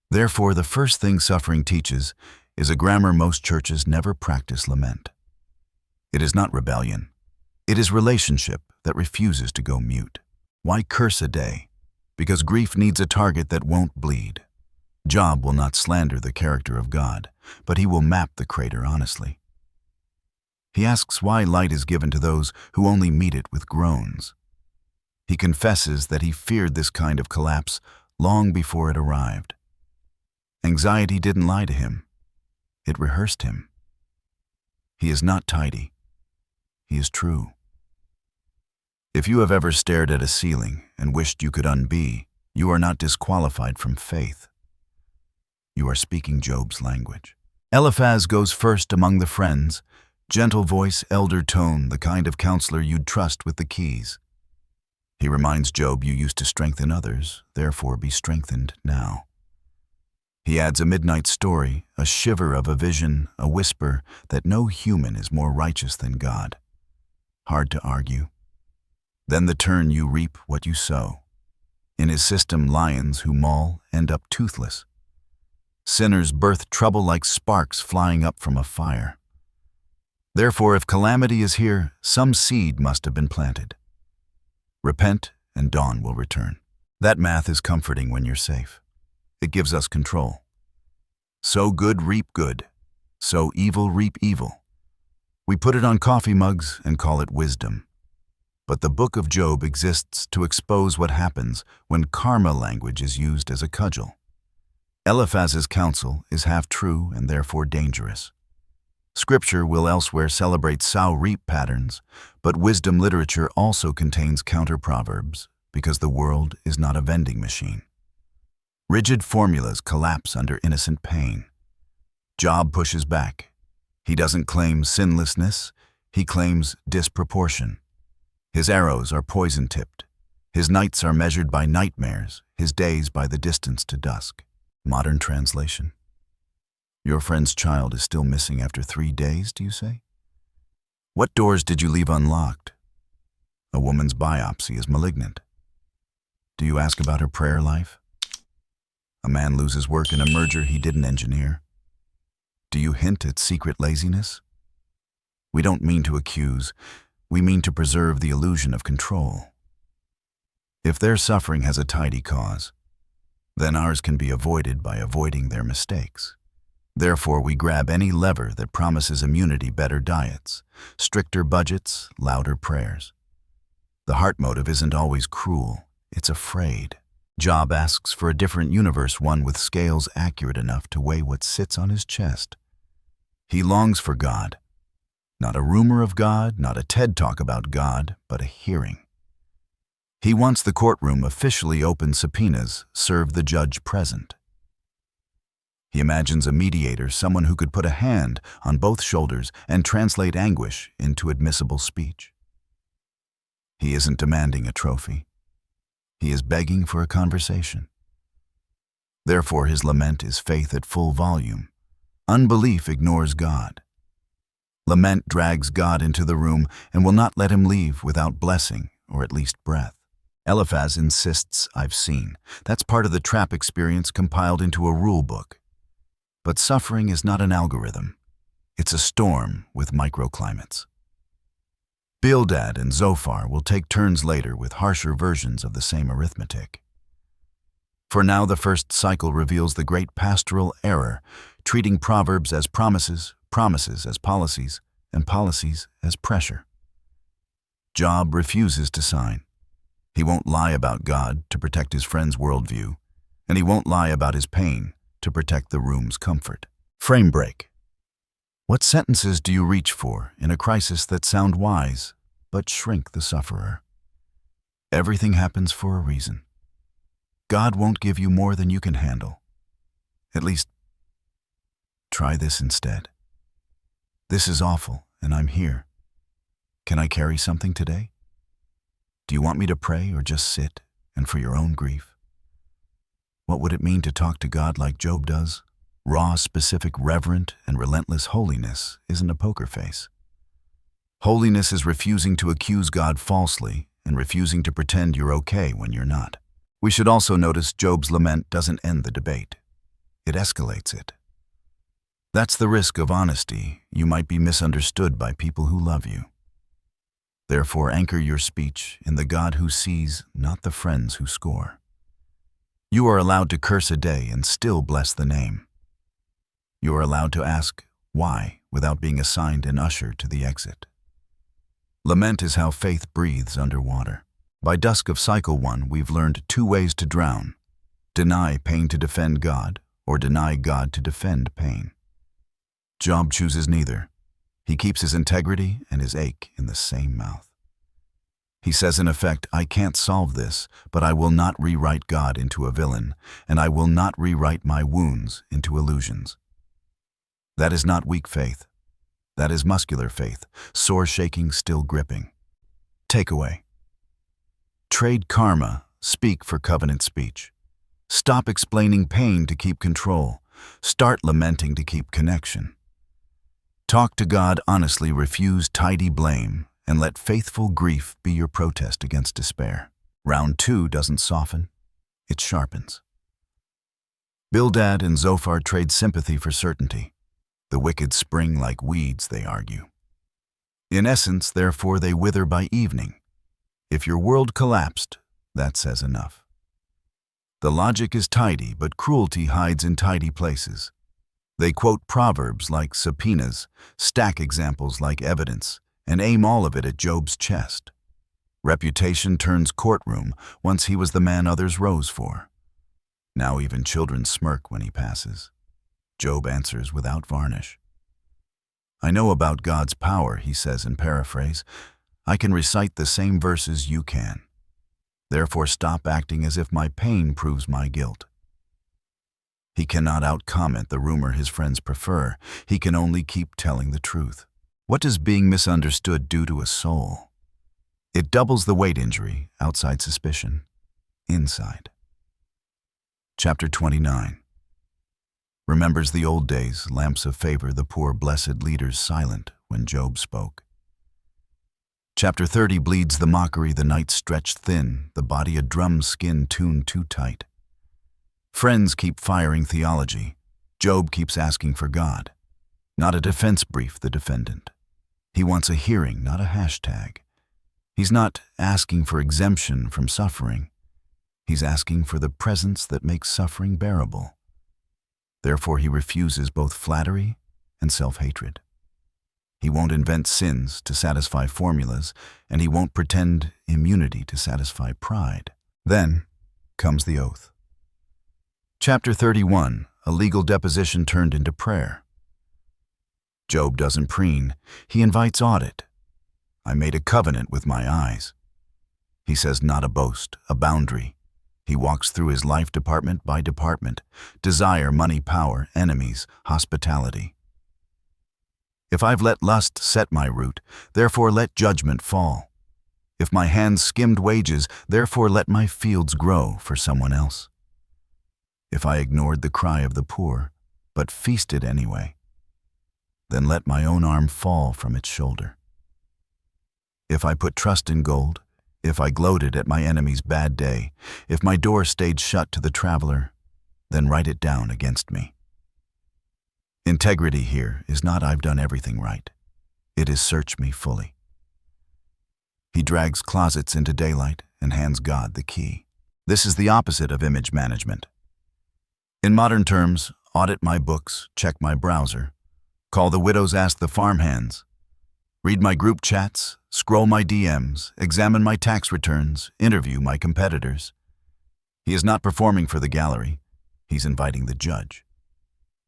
Speaker 1: Therefore, the first thing suffering teaches is a grammar most churches never practice: lament. It is not rebellion. It is relationship that refuses to go mute. Why curse a day? Because grief needs a target that won't bleed. Job will not slander the character of God, but he will map the crater honestly. He asks why light is given to those who only meet it with groans. He confesses that he feared this kind of collapse long before it arrived. Anxiety didn't lie to him. It rehearsed him. He is not tidy. He is true. If you have ever stared at a ceiling and wished you could unbe, you are not disqualified from faith. You are speaking Job's language. Eliphaz goes first among the friends, gentle voice, elder tone, the kind of counselor you'd trust with the keys. He reminds Job, you used to strengthen others, therefore be strengthened now. He adds a midnight story, a shiver of a vision, a whisper that no human is more righteous than God. Hard to argue. Then the turn: you reap what you sow. In his system, lions who maul end up toothless. Sinners birth trouble like sparks flying up from a fire. Therefore, if calamity is here, some seed must have been planted. Repent, and dawn will return. That math is comforting when you're safe. It gives us control. Sow good, reap good. Sow evil, reap evil. We put it on coffee mugs and call it wisdom. But the book of Job exists to expose what happens when karma language is used as a cudgel. Eliphaz's counsel is half true and therefore dangerous. Scripture will elsewhere celebrate sow-reap patterns, but wisdom literature also contains counter-proverbs because the world is not a vending machine. Rigid formulas collapse under innocent pain. Job pushes back. He doesn't claim sinlessness, he claims disproportion. His arrows are poison-tipped. His nights are measured by nightmares, his days by the distance to dusk. Modern translation. Your friend's child is still missing after 3 days, do you say? What doors did you leave unlocked? A woman's biopsy is malignant. Do you ask about her prayer life? A man loses work in a merger he didn't engineer. Do you hint at secret laziness? We don't mean to accuse, we mean to preserve the illusion of control. If their suffering has a tidy cause, then ours can be avoided by avoiding their mistakes. Therefore, we grab any lever that promises immunity, better diets, stricter budgets, louder prayers. The heart motive isn't always cruel, it's afraid. Job asks for a different universe, one with scales accurate enough to weigh what sits on his chest. He longs for God. Not a rumor of God, not a TED Talk about God, but a hearing. He wants the courtroom officially open, subpoenas serve the judge present. He imagines a mediator, someone who could put a hand on both shoulders and translate anguish into admissible speech. He isn't demanding a trophy. He is begging for a conversation. Therefore, his lament is faith at full volume. Unbelief ignores God. Lament drags God into the room and will not let him leave without blessing, or at least breath. Eliphaz insists, I've seen. That's part of the trap experience compiled into a rule book. But suffering is not an algorithm. It's a storm with microclimates. Bildad and Zophar will take turns later with harsher versions of the same arithmetic. For now, the first cycle reveals the great pastoral error, treating proverbs as promises, promises as policies, and policies as pressure. Job refuses to sign. He won't lie about God to protect his friend's worldview, and he won't lie about his pain to protect the room's comfort. Frame break. What sentences do you reach for in a crisis that sound wise, but shrink the sufferer? Everything happens for a reason. God won't give you more than you can handle. At least, try this instead. This is awful, and I'm here. Can I carry something today? Do you want me to pray or just sit, and for your own grief? What would it mean to talk to God like Job does? Raw, specific, reverent, and relentless holiness isn't a poker face. Holiness is refusing to accuse God falsely and refusing to pretend you're okay when you're not. We should also notice Job's lament doesn't end the debate. It escalates it. That's the risk of honesty. You might be misunderstood by people who love you. Therefore, anchor your speech in the God who sees, not the friends who score. You are allowed to curse a day and still bless the name. You are allowed to ask, why, without being assigned an usher to the exit. Lament is how faith breathes underwater. By dusk of cycle 1, we've learned 2 ways to drown. Deny pain to defend God, or deny God to defend pain. Job chooses neither. He keeps his integrity and his ache in the same mouth. He says in effect, I can't solve this, but I will not rewrite God into a villain, and I will not rewrite my wounds into illusions. That is not weak faith. That is muscular faith, sore shaking, still gripping. Takeaway. Trade karma, speak for covenant speech. Stop explaining pain to keep control. Start lamenting to keep connection. Talk to God honestly, refuse tidy blame, and let faithful grief be your protest against despair. Round 2 doesn't soften, it sharpens. Bildad and Zophar trade sympathy for certainty. The wicked spring like weeds, they argue. In essence, therefore, they wither by evening. If your world collapsed, that says enough. The logic is tidy, but cruelty hides in tidy places. They quote proverbs like subpoenas, stack examples like evidence, and aim all of it at Job's chest. Reputation turns courtroom once he was the man others rose for. Now even children smirk when he passes. Job answers without varnish. I know about God's power, he says in paraphrase. I can recite the same verses you can. Therefore stop acting as if my pain proves my guilt. He cannot out-comment the rumor his friends prefer. He can only keep telling the truth. What does being misunderstood do to a soul? It doubles the weight injury, outside suspicion, inside. Chapter 29. Remembers the old days, lamps of favor, the poor blessed leaders silent when Job spoke. Chapter 30 bleeds the mockery, the night stretched thin, the body a drum skin tuned too tight. Friends keep firing theology. Job keeps asking for God. Not a defense brief, the defendant. He wants a hearing, not a hashtag. He's not asking for exemption from suffering. He's asking for the presence that makes suffering bearable. Therefore he refuses both flattery and self-hatred. He won't invent sins to satisfy formulas, and he won't pretend immunity to satisfy pride. Then comes the oath. Chapter 31, a legal deposition turned into prayer. Job doesn't preen, he invites audit. I made a covenant with my eyes. He says not a boast, a boundary. He walks through his life department by department, desire, money, power, enemies, hospitality. If I've let lust set my root, therefore let judgment fall. If my hands skimmed wages, therefore let my fields grow for someone else. If I ignored the cry of the poor, but feasted anyway, then let my own arm fall from its shoulder. If I put trust in gold, if I gloated at my enemy's bad day, if my door stayed shut to the traveler, then write it down against me. Integrity here is not I've done everything right. It is search me fully. He drags closets into daylight and hands God the key. This is the opposite of image management. In modern terms, audit my books, check my browser, call the widows, ask the farmhands, read my group chats, scroll my DMs, examine my tax returns, interview my competitors. He is not performing for the gallery, he's inviting the judge.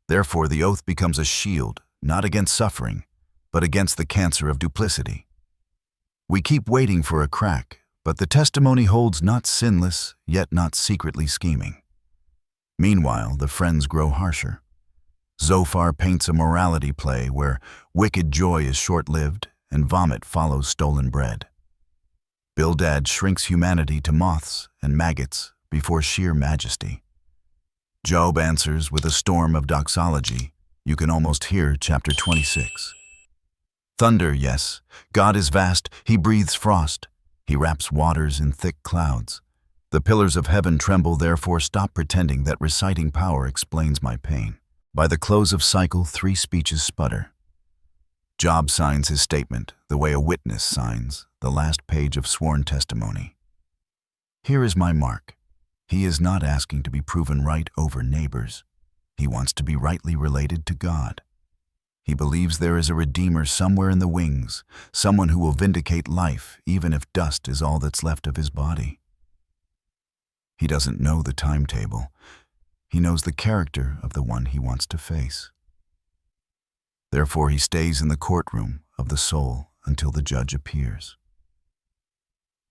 Speaker 1: Therefore, the oath becomes a shield, not against suffering, but against the cancer of duplicity. We keep waiting for a crack, but the testimony holds not sinless, yet not secretly scheming. Meanwhile, the friends grow harsher. Zophar paints a morality play where wicked joy is short-lived and vomit follows stolen bread. Bildad shrinks humanity to moths and maggots before sheer majesty. Job answers with a storm of doxology. You can almost hear chapter 26. Thunder, yes, God is vast, he breathes frost. He wraps waters in thick clouds. The pillars of heaven tremble, therefore stop pretending that reciting power explains my pain. By the close of cycle, 3 speeches sputter. Job signs his statement the way a witness signs the last page of sworn testimony. Here is my mark. He is not asking to be proven right over neighbors. He wants to be rightly related to God. He believes there is a Redeemer somewhere in the wings, someone who will vindicate life even if dust is all that's left of his body. He doesn't know the timetable. He knows the character of the one he wants to face. Therefore, he stays in the courtroom of the soul until the judge appears.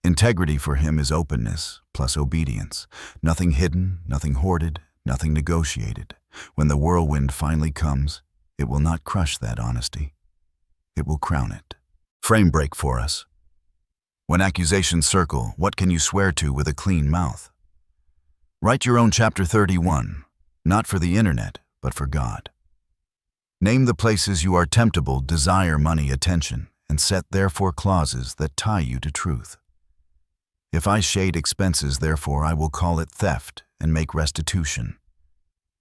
Speaker 1: Integrity for him is openness plus obedience. Nothing hidden, nothing hoarded, nothing negotiated. When the whirlwind finally comes, it will not crush that honesty. It will crown it. Frame break for us. When accusations circle, what can you swear to with a clean mouth? Write your own chapter 31, not for the internet, but for God. Name the places you are temptable, desire money, attention, and set therefore clauses that tie you to truth. If I shade expenses, therefore I will call it theft and make restitution.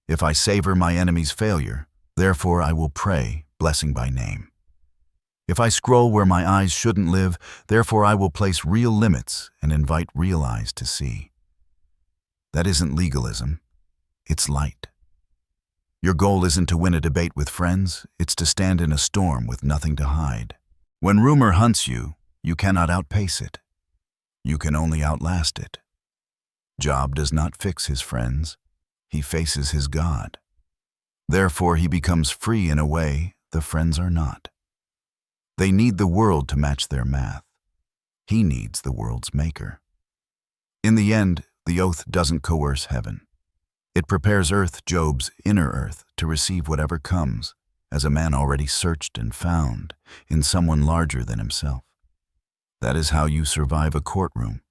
Speaker 1: If I savor my enemy's failure, therefore I will pray, blessing by name. If I scroll where my eyes shouldn't live, therefore I will place real limits and invite real eyes to see. That isn't legalism, it's light. Your goal isn't to win a debate with friends, it's to stand in a storm with nothing to hide. When rumor hunts you, you cannot outpace it. You can only outlast it. Job does not fix his friends, he faces his God. Therefore he becomes free in a way the friends are not. They need the world to match their math. He needs the world's maker. In the end, the oath doesn't coerce heaven. It prepares earth, Job's inner earth, to receive whatever comes, as a man already searched and found, in someone larger than himself. That is how you survive a courtroom.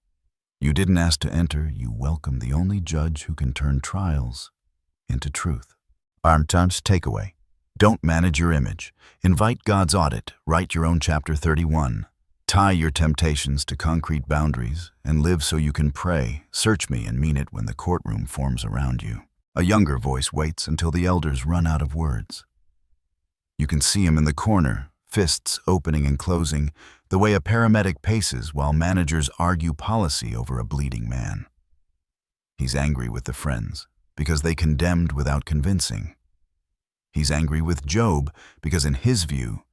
Speaker 1: You didn't ask to enter, you welcome the only judge who can turn trials into truth. Armtan's takeaway. Don't manage your image. Invite God's audit. Write your own chapter 31. Tie your temptations to concrete boundaries and live so you can pray. Search me and mean it when the courtroom forms around you. A younger voice waits until the elders run out of words. You can see him in the corner, fists opening and closing, the way a paramedic paces while managers argue policy over a bleeding man. He's angry with the friends because they condemned without convincing. He's angry with Job because in his view,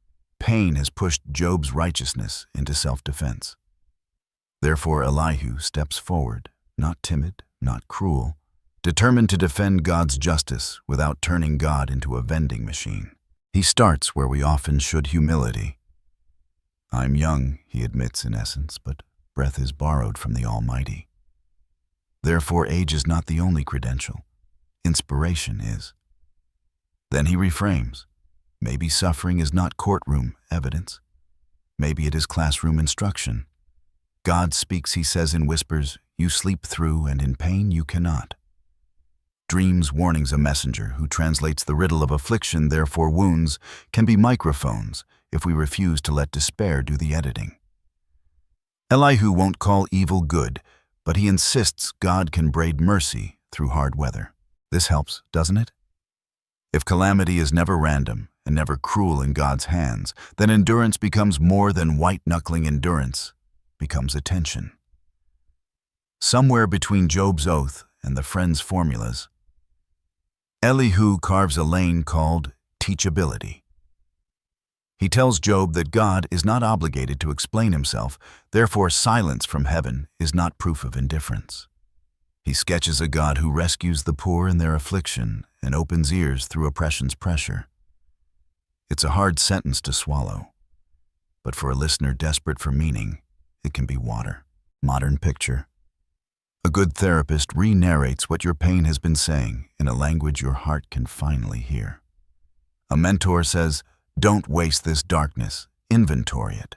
Speaker 1: pain has pushed Job's righteousness into self-defense. Therefore Elihu steps forward, not timid, not cruel, determined to defend God's justice without turning God into a vending machine. He starts where we often should: humility. I'm young, he admits in essence, but breath is borrowed from the Almighty. Therefore age is not the only credential. Inspiration is. Then he reframes. Maybe suffering is not courtroom evidence. Maybe it is classroom instruction. God speaks, he says in whispers, you sleep through, and in pain you cannot. Dreams, warnings, a messenger who translates the riddle of affliction, therefore wounds, can be microphones if we refuse to let despair do the editing. Elihu won't call evil good, but he insists God can braid mercy through hard weather. This helps, doesn't it? If calamity is never random and never cruel in God's hands, then endurance becomes more than white-knuckling. Endurance becomes attention. Somewhere between Job's oath and the friend's formulas, Elihu carves a lane called teachability. He tells Job that God is not obligated to explain himself, therefore silence from heaven is not proof of indifference. He sketches a God who rescues the poor in their affliction and opens ears through oppression's pressure. It's a hard sentence to swallow, but for a listener desperate for meaning, it can be water. Modern picture. A good therapist re-narrates what your pain has been saying in a language your heart can finally hear. A mentor says, don't waste this darkness, inventory it.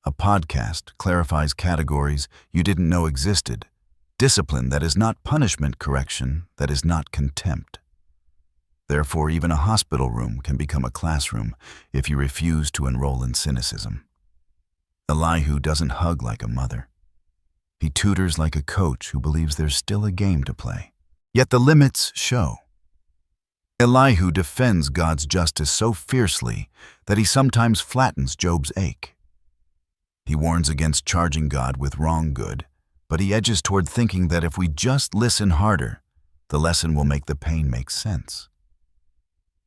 Speaker 1: A podcast clarifies categories you didn't know existed. Discipline that is not punishment, correction that is not contempt. Therefore, even a hospital room can become a classroom if you refuse to enroll in cynicism. Elihu doesn't hug like a mother. He tutors like a coach who believes there's still a game to play. Yet the limits show. Elihu defends God's justice so fiercely that he sometimes flattens Job's ache. He warns against charging God with wrong good, but he edges toward thinking that if we just listen harder, the lesson will make the pain make sense.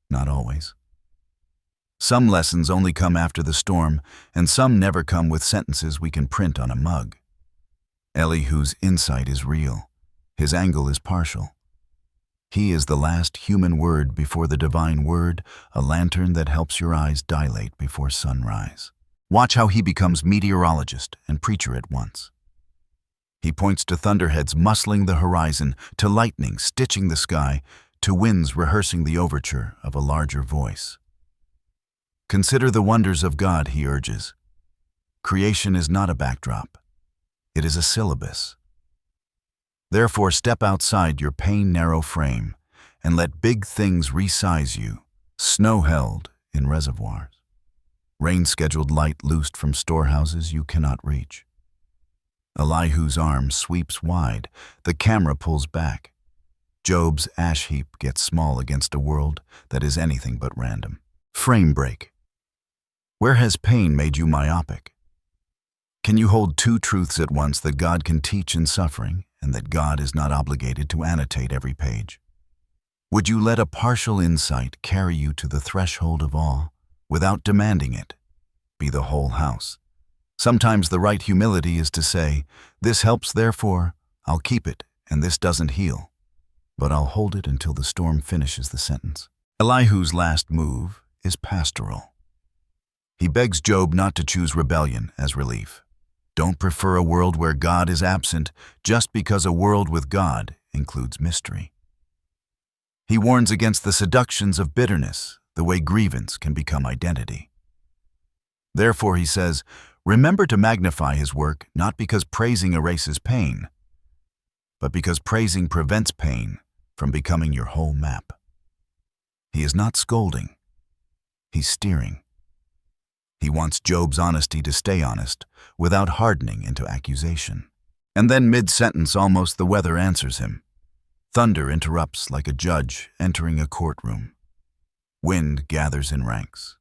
Speaker 1: Not always. Some lessons only come after the storm, and some never come with sentences we can print on a mug. Elihu's insight is real. His angle is partial. He is the last human word before the divine word, a lantern that helps your eyes dilate before sunrise. Watch how he becomes meteorologist and preacher at once. He points to thunderheads muscling the horizon, to lightning stitching the sky, to winds rehearsing the overture of a larger voice. Consider the wonders of God, he urges. Creation is not a backdrop. It is a syllabus. Therefore, step outside your pain-narrow frame and let big things resize you, snow-held in reservoirs. Rain-scheduled light loosed from storehouses you cannot reach. Elihu's arm sweeps wide, the camera pulls back. Job's ash heap gets small against a world that is anything but random. Frame break. Where has pain made you myopic? Can you hold two truths at once, that God can teach in suffering and that God is not obligated to annotate every page? Would you let a partial insight carry you to the threshold of awe without demanding it? Be the whole house. Sometimes the right humility is to say, this helps, therefore I'll keep it, and this doesn't heal, but I'll hold it until the storm finishes the sentence. Elihu's last move is pastoral. He begs Job not to choose rebellion as relief. Don't prefer a world where God is absent just because a world with God includes mystery. He warns against the seductions of bitterness, the way grievance can become identity. Therefore, he says, remember to magnify his work not because praising erases pain, but because praising prevents pain from becoming your whole map. He is not scolding. He's steering. He wants Job's honesty to stay honest without hardening into accusation. And then mid-sentence almost the weather answers him. Thunder interrupts like a judge entering a courtroom. Wind gathers in ranks.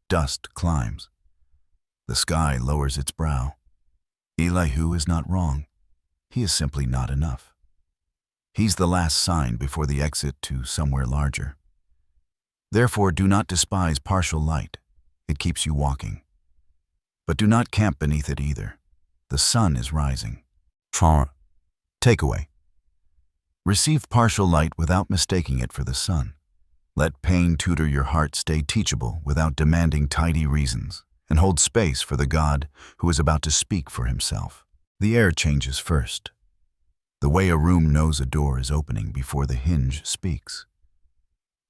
Speaker 1: Dust climbs. The sky lowers its brow. Elihu is not wrong. He is simply not enough. He's the last sign before the exit to somewhere larger. Therefore, do not despise partial light. It keeps you walking. But do not camp beneath it either. The sun is rising. Takeaway. Receive partial light without mistaking it for the sun. Let pain tutor your heart stay teachable without demanding tidy reasons, and hold space for the God who is about to speak for himself. The air changes first. The way a room knows a door is opening before the hinge speaks.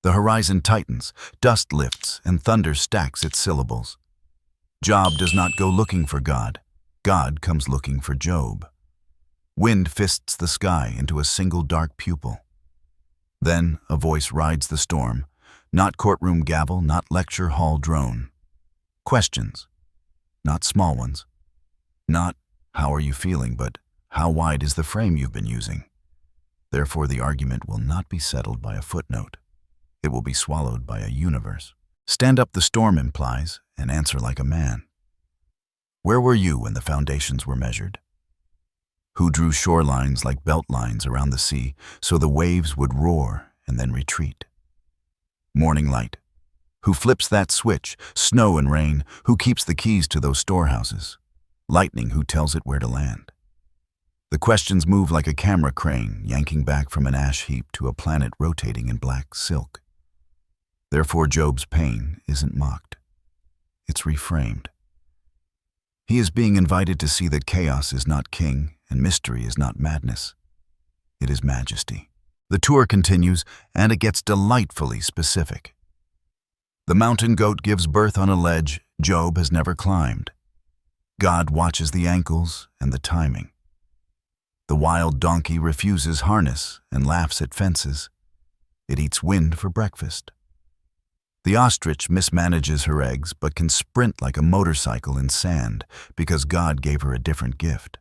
Speaker 1: The horizon tightens, dust lifts, and thunder stacks its syllables. Job does not go looking for God. God comes looking for Job. Wind fists the sky into a single dark pupil. Then a voice rides the storm, not courtroom gavel, not lecture hall drone. Questions, not small ones. Not, how are you feeling, but how wide is the frame you've been using? Therefore, the argument will not be settled by a footnote. It will be swallowed by a universe. Stand up the storm implies, and answer like a man. Where were you when the foundations were measured? Who drew shorelines like belt lines around the sea so the waves would roar and then retreat? Morning light. Who flips that switch? Snow and rain. Who keeps the keys to those storehouses? Lightning. Who tells it where to land? The questions move like a camera crane, yanking back from an ash heap to a planet rotating in black silk. Therefore, Job's pain isn't mocked. It's reframed. He is being invited to see that chaos is not king and mystery is not madness. It is majesty. The tour continues, and it gets delightfully specific. The mountain goat gives birth on a ledge Job has never climbed. God watches the ankles and the timing. The wild donkey refuses harness and laughs at fences. It eats wind for breakfast. The ostrich mismanages her eggs but can sprint like a motorcycle in sand because God gave her a different gift.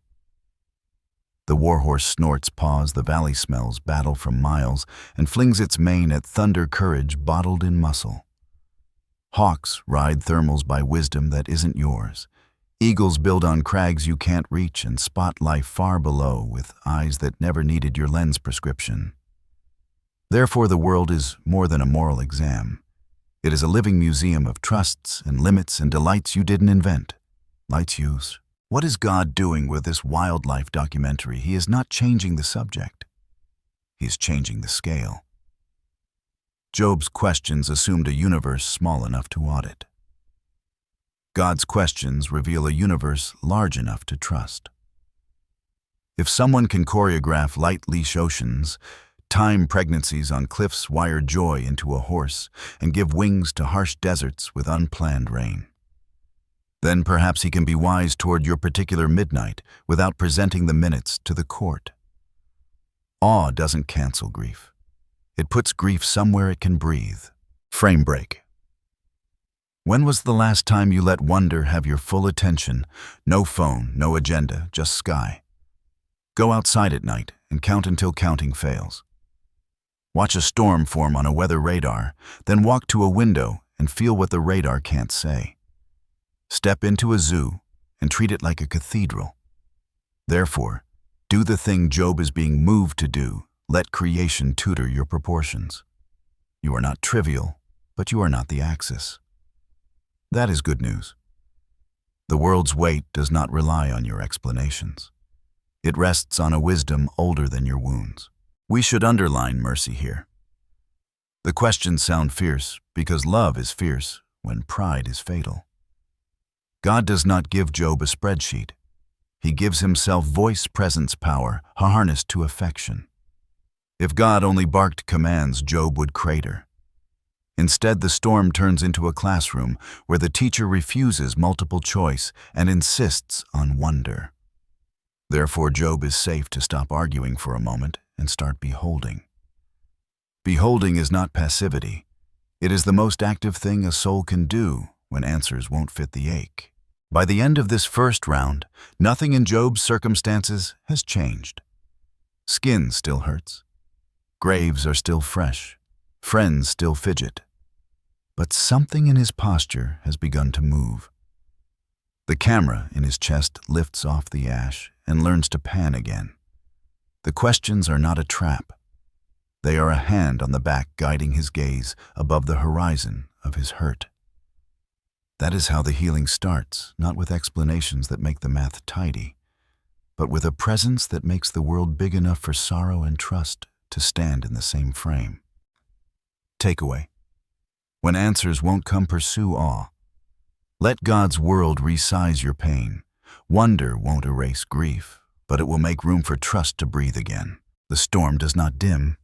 Speaker 1: The warhorse snorts paws the valley smells battle from miles and flings its mane at thunder courage bottled in muscle. Hawks ride thermals by wisdom that isn't yours. Eagles build on crags you can't reach and spot life far below with eyes that never needed your lens prescription. Therefore, the world is more than a moral exam. It is a living museum of trusts and limits and delights you didn't invent. Lights use. What is God doing with this wildlife documentary? He is not changing the subject. He is changing the scale. Job's questions assumed a universe small enough to audit. God's questions reveal a universe large enough to trust. If someone can choreograph light leash oceans, time pregnancies on cliffs, wire joy into a horse, and give wings to harsh deserts with unplanned rain, then perhaps he can be wise toward your particular midnight without presenting the minutes to the court. Awe doesn't cancel grief. It puts grief somewhere it can breathe. Frame break. When was the last time you let wonder have your full attention? No phone, no agenda, just sky. Go outside at night and count until counting fails. Watch a storm form on a weather radar, then walk to a window and feel what the radar can't say. Step into a zoo and treat it like a cathedral. Therefore, do the thing Job is being moved to do. Let creation tutor your proportions. You are not trivial, but you are not the axis. That is good news. The world's weight does not rely on your explanations. It rests on a wisdom older than your wounds. We should underline mercy here. The questions sound fierce because love is fierce when pride is fatal. God does not give Job a spreadsheet. He gives himself voice presence power, harnessed to affection. If God only barked commands, Job would crater. Instead, the storm turns into a classroom where the teacher refuses multiple choice and insists on wonder. Therefore, Job is safe to stop arguing for a moment and start beholding. Beholding is not passivity. It is the most active thing a soul can do when answers won't fit the ache. By the end of this first round, nothing in Job's circumstances has changed. Skin still hurts. Graves are still fresh. Friends still fidget. But something in his posture has begun to move. The camera in his chest lifts off the ash and learns to pan again. The questions are not a trap. They are a hand on the back guiding his gaze above the horizon of his hurt. That is how the healing starts, not with explanations that make the math tidy, but with a presence that makes the world big enough for sorrow and trust to stand in the same frame. Takeaway. When answers won't come, pursue awe. Let God's world resize your pain. Wonder won't erase grief, but it will make room for trust to breathe again. The storm does not dim,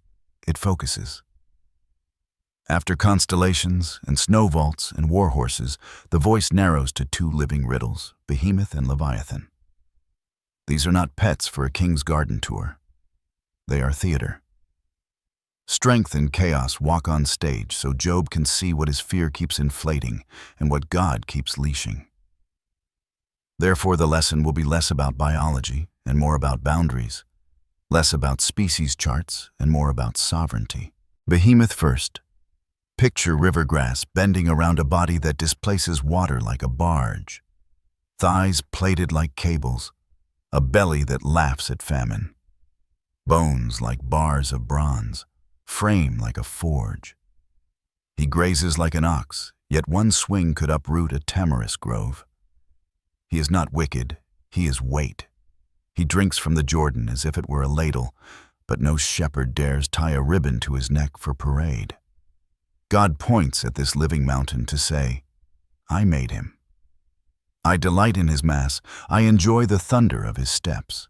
Speaker 1: it focuses. After constellations and snow vaults and war horses, the voice narrows to two living riddles, Behemoth and Leviathan. These are not pets for a king's garden tour. They are theater. Strength and chaos walk on stage so Job can see what his fear keeps inflating and what God keeps leashing. Therefore, the lesson will be less about biology and more about boundaries, less about species charts and more about sovereignty. Behemoth first. Picture river grass bending around a body that displaces water like a barge, thighs plaited like cables, a belly that laughs at famine, bones like bars of bronze, frame like a forge. He grazes like an ox, yet one swing could uproot a tamarisk grove. He is not wicked, he is weight. He drinks from the Jordan as if it were a ladle, but no shepherd dares tie a ribbon to his neck for parade. God points at this living mountain to say, I made him. I delight in his mass, I enjoy the thunder of his steps.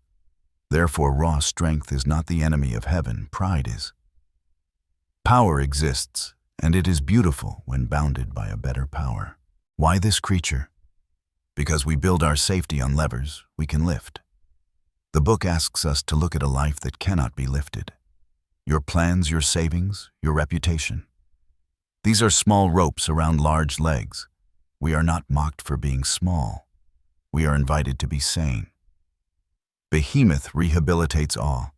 Speaker 1: Therefore, raw strength is not the enemy of heaven, pride is. Power exists, and it is beautiful when bounded by a better power. Why this creature? Because we build our safety on levers we can lift. The book asks us to look at a life that cannot be lifted. Your plans, your savings, your reputation. These are small ropes around large legs. We are not mocked for being small. We are invited to be sane. Behemoth rehabilitates awe.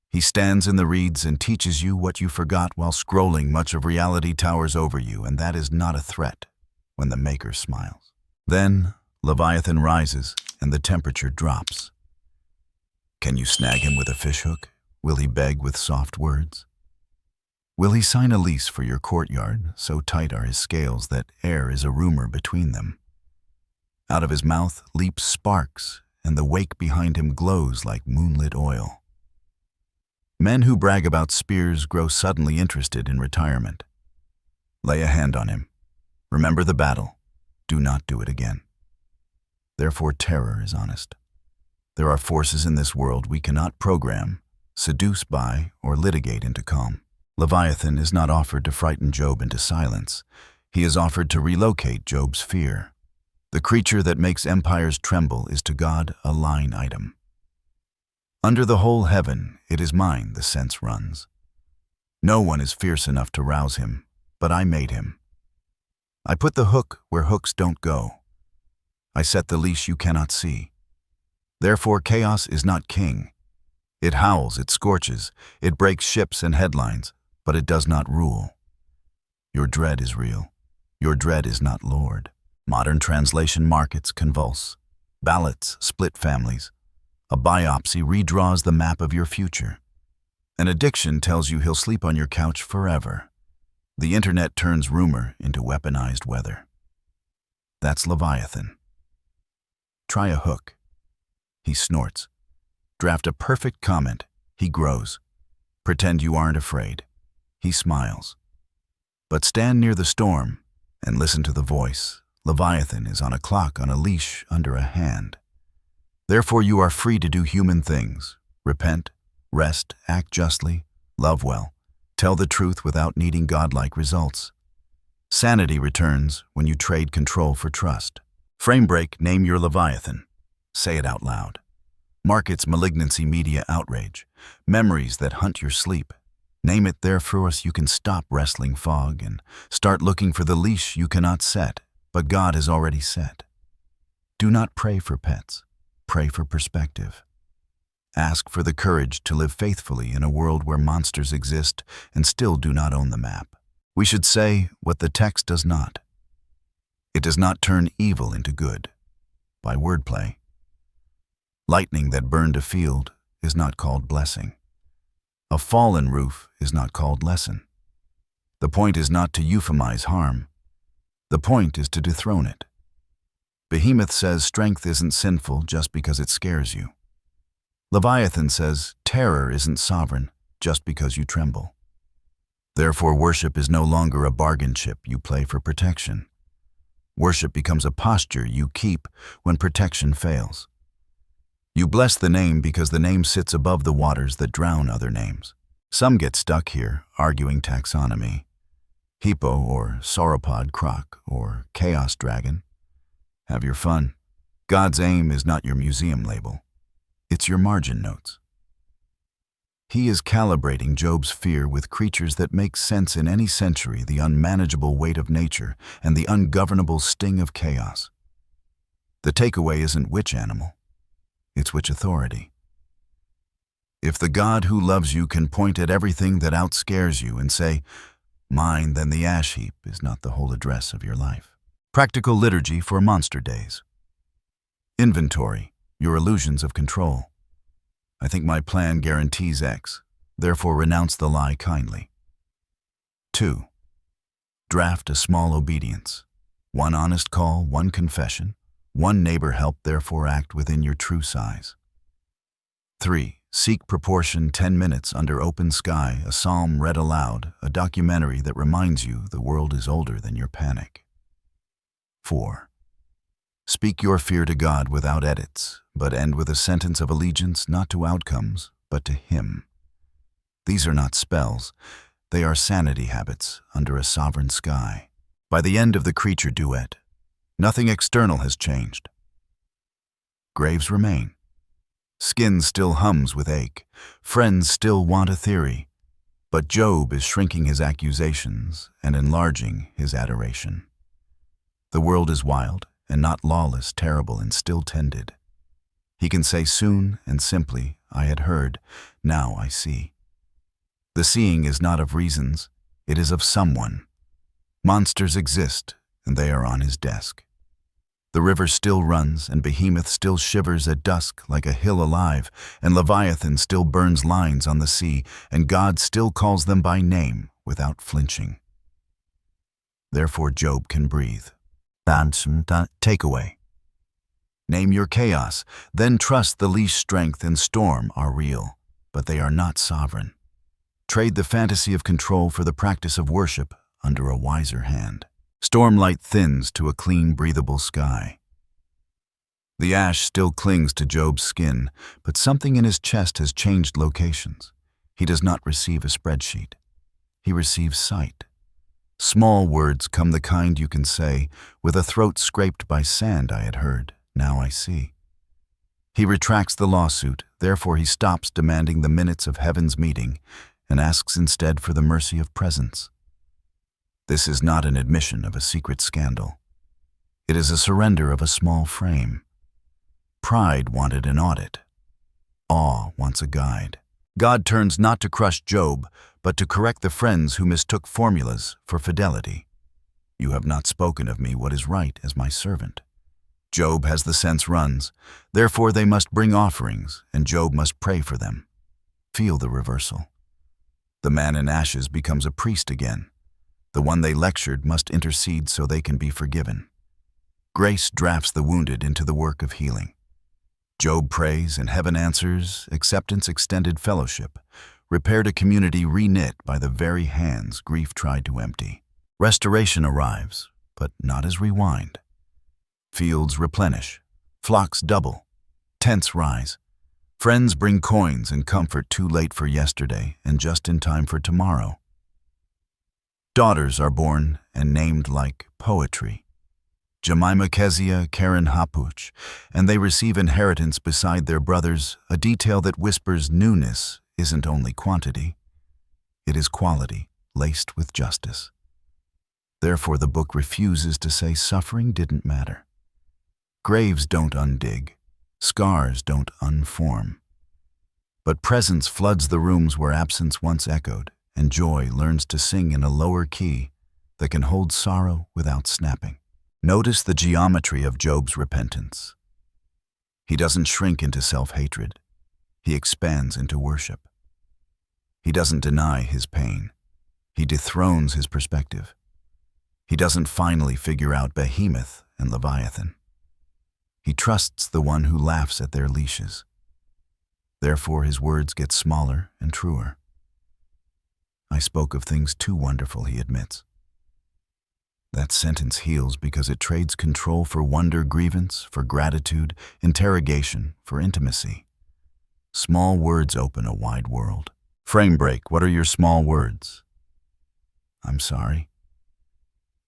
Speaker 1: He stands in the reeds and teaches you what you forgot while scrolling. Much of reality towers over you, and that is not a threat when the Maker smiles. Then Leviathan rises and the temperature drops. Can you snag him with a fishhook? Will he beg with soft words? Will he sign a lease for your courtyard, so tight are his scales that air is a rumor between them? Out of his mouth leaps sparks, and the wake behind him glows like moonlit oil. Men who brag about spears grow suddenly interested in retirement. Lay a hand on him. Remember the battle. Do not do it again. Therefore, terror is honest. There are forces in this world we cannot program, seduce by, or litigate into calm. Leviathan is not offered to frighten Job into silence. He is offered to relocate Job's fear. The creature that makes empires tremble is to God a line item. Under the whole heaven, it is mine, the sense runs. No one is fierce enough to rouse him, but I made him. I put the hook where hooks don't go. I set the leash you cannot see. Therefore, chaos is not king. It howls, it scorches, it breaks ships and headlines, but it does not rule. Your dread is real. Your dread is not Lord. Modern translation markets convulse. Ballots split families. A biopsy redraws the map of your future. An addiction tells you he'll sleep on your couch forever. The internet turns rumor into weaponized weather. That's Leviathan. Try a hook. He snorts. Draft a perfect comment. He grows. Pretend you aren't afraid. He smiles. But stand near the storm and listen to the voice, Leviathan is on a clock on a leash under a hand. Therefore you are free to do human things. Repent, rest, act justly, love well, tell the truth without needing godlike results. Sanity returns when you trade control for trust. Frame break, name your Leviathan. Say it out loud. Mark its malignancy media outrage, memories that hunt your sleep. Name it, therefore you can stop wrestling fog and start looking for the leash you cannot set, but God has already set. Do not pray for pets. Pray for perspective. Ask for the courage to live faithfully in a world where monsters exist and still do not own the map. We should say what the text does not. It does not turn evil into good. By wordplay. Lightning that burned a field is not called blessing. A fallen roof is not called lesson. The point is not to euphemize harm. The point is to dethrone it. Behemoth says strength isn't sinful just because it scares you. Leviathan says terror isn't sovereign just because you tremble. Therefore, worship is no longer a bargain chip you play for protection. Worship becomes a posture you keep when protection fails. You bless the name because the name sits above the waters that drown other names. Some get stuck here, arguing taxonomy. Hippo or sauropod croc or chaos dragon. Have your fun. God's aim is not your museum label. It's your margin notes. He is calibrating Job's fear with creatures that make sense in any century, the unmanageable weight of nature and the ungovernable sting of chaos. The takeaway isn't which animal, it's which authority. If the God who loves you can point at everything that outscares you and say, mine, then the ash heap is not the whole address of your life. Practical liturgy for monster days. Inventory, your illusions of control. I think my plan guarantees X, therefore renounce the lie kindly. 2. Draft a small obedience. One honest call, one confession, one neighbor help, therefore act within your true size. 3. Seek proportion 10 minutes under open sky, a psalm read aloud, a documentary that reminds you the world is older than your panic. 4. Speak your fear to God without edits, but end with a sentence of allegiance not to outcomes, but to Him. These are not spells, they are sanity habits under a sovereign sky. By the end of the creature duet, nothing external has changed. Graves remain. Skin still hums with ache. Friends still want a theory. But Job is shrinking his accusations and enlarging his adoration. The world is wild and not lawless, terrible and still tended. He can say soon and simply, I had heard, now I see. The seeing is not of reasons, it is of someone. Monsters exist, and they are on his desk. The river still runs, and Behemoth still shivers at dusk like a hill alive, and Leviathan still burns lines on the sea, and God still calls them by name without flinching. Therefore Job can breathe. Takeaway. Name your chaos, then trust the leash strength and storm are real, but they are not sovereign. Trade the fantasy of control for the practice of worship under a wiser hand. Stormlight thins to a clean, breathable sky. The ash still clings to Job's skin, but something in his chest has changed locations. He does not receive a spreadsheet. He receives sight. Small words come the kind you can say, with a throat scraped by sand I had heard, now I see. He retracts the lawsuit, therefore he stops demanding the minutes of heaven's meeting and asks instead for the mercy of presence. This is not an admission of a secret scandal. It is a surrender of a small frame. Pride wanted an audit. Awe wants a guide. God turns not to crush Job, but to correct the friends who mistook formulas for fidelity. You have not spoken of me what is right as my servant. Job has the sense runs, therefore they must bring offerings, and Job must pray for them. Feel the reversal. The man in ashes becomes a priest again. The one they lectured must intercede so they can be forgiven. Grace drafts the wounded into the work of healing. Job prays and heaven answers, acceptance extended fellowship, repaired a community reknit by the very hands grief tried to empty. Restoration arrives, but not as rewind. Fields replenish. Flocks double. Tents rise. Friends bring coins and comfort too late for yesterday and just in time for tomorrow. Daughters are born and named like poetry. Jemima Kezia, Karen Hapuch, and they receive inheritance beside their brothers, a detail that whispers newness isn't only quantity, it is quality laced with justice. Therefore the book refuses to say suffering didn't matter. Graves don't undig, scars don't unform. But presence floods the rooms where absence once echoed, and joy learns to sing in a lower key that can hold sorrow without snapping. Notice the geometry of Job's repentance. He doesn't shrink into self-hatred. He expands into worship. He doesn't deny his pain. He dethrones his perspective. He doesn't finally figure out Behemoth and Leviathan. He trusts the one who laughs at their leashes. Therefore his words get smaller and truer. I spoke of things too wonderful, he admits. That sentence heals because it trades control for wonder, grievance, for gratitude, interrogation, for intimacy. Small words open a wide world. Frame break, what are your small words? I'm sorry.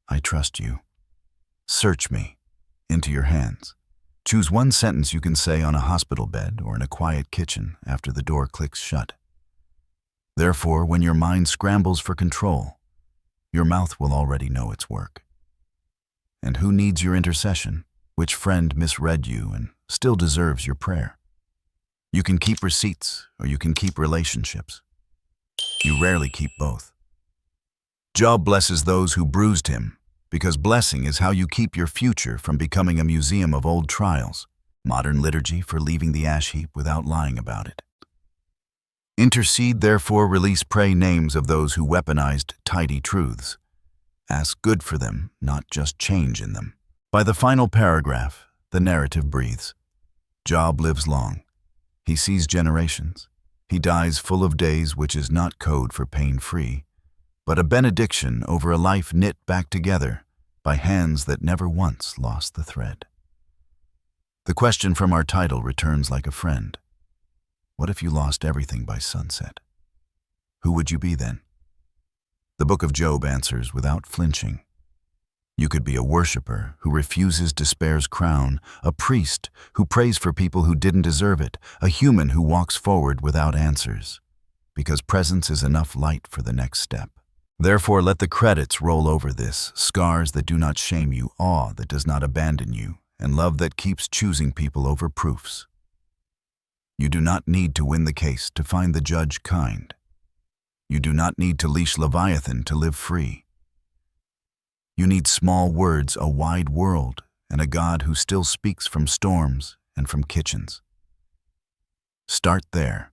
Speaker 1: I trust you. Search me into your hands. Choose one sentence you can say on a hospital bed or in a quiet kitchen after the door clicks shut. Therefore, when your mind scrambles for control, your mouth will already know its work. And who needs your intercession? Which friend misread you and still deserves your prayer? You can keep receipts or you can keep relationships. You rarely keep both. Job blesses those who bruised him, because blessing is how you keep your future from becoming a museum of old trials. Modern liturgy for leaving the ash heap without lying about it. Intercede, therefore, release, pray names of those who weaponized tidy truths. Ask good for them, not just change in them. By the final paragraph, the narrative breathes. Job lives long. He sees generations. He dies full of days, which is not code for pain-free, but a benediction over a life knit back together by hands that never once lost the thread. The question from our title returns like a friend. What if you lost everything by sunset? Who would you be then? The book of Job answers without flinching. You could be a worshiper who refuses despair's crown, a priest who prays for people who didn't deserve it, a human who walks forward without answers, because presence is enough light for the next step. Therefore, let the credits roll over this, scars that do not shame you, awe that does not abandon you, and love that keeps choosing people over proofs. You do not need to win the case to find the judge kind. You do not need to leash Leviathan to live free. You need small words, a wide world, and a God who still speaks from storms and from kitchens. Start there.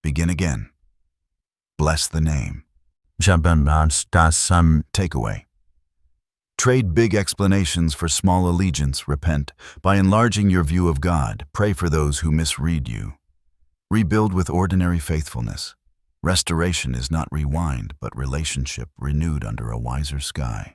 Speaker 1: Begin again. Bless the name. Takeaway. Trade big explanations for small allegiance, repent. By enlarging your view of God, pray for those who misread you. Rebuild with ordinary faithfulness. Restoration is not rewind, but relationship renewed under a wiser sky.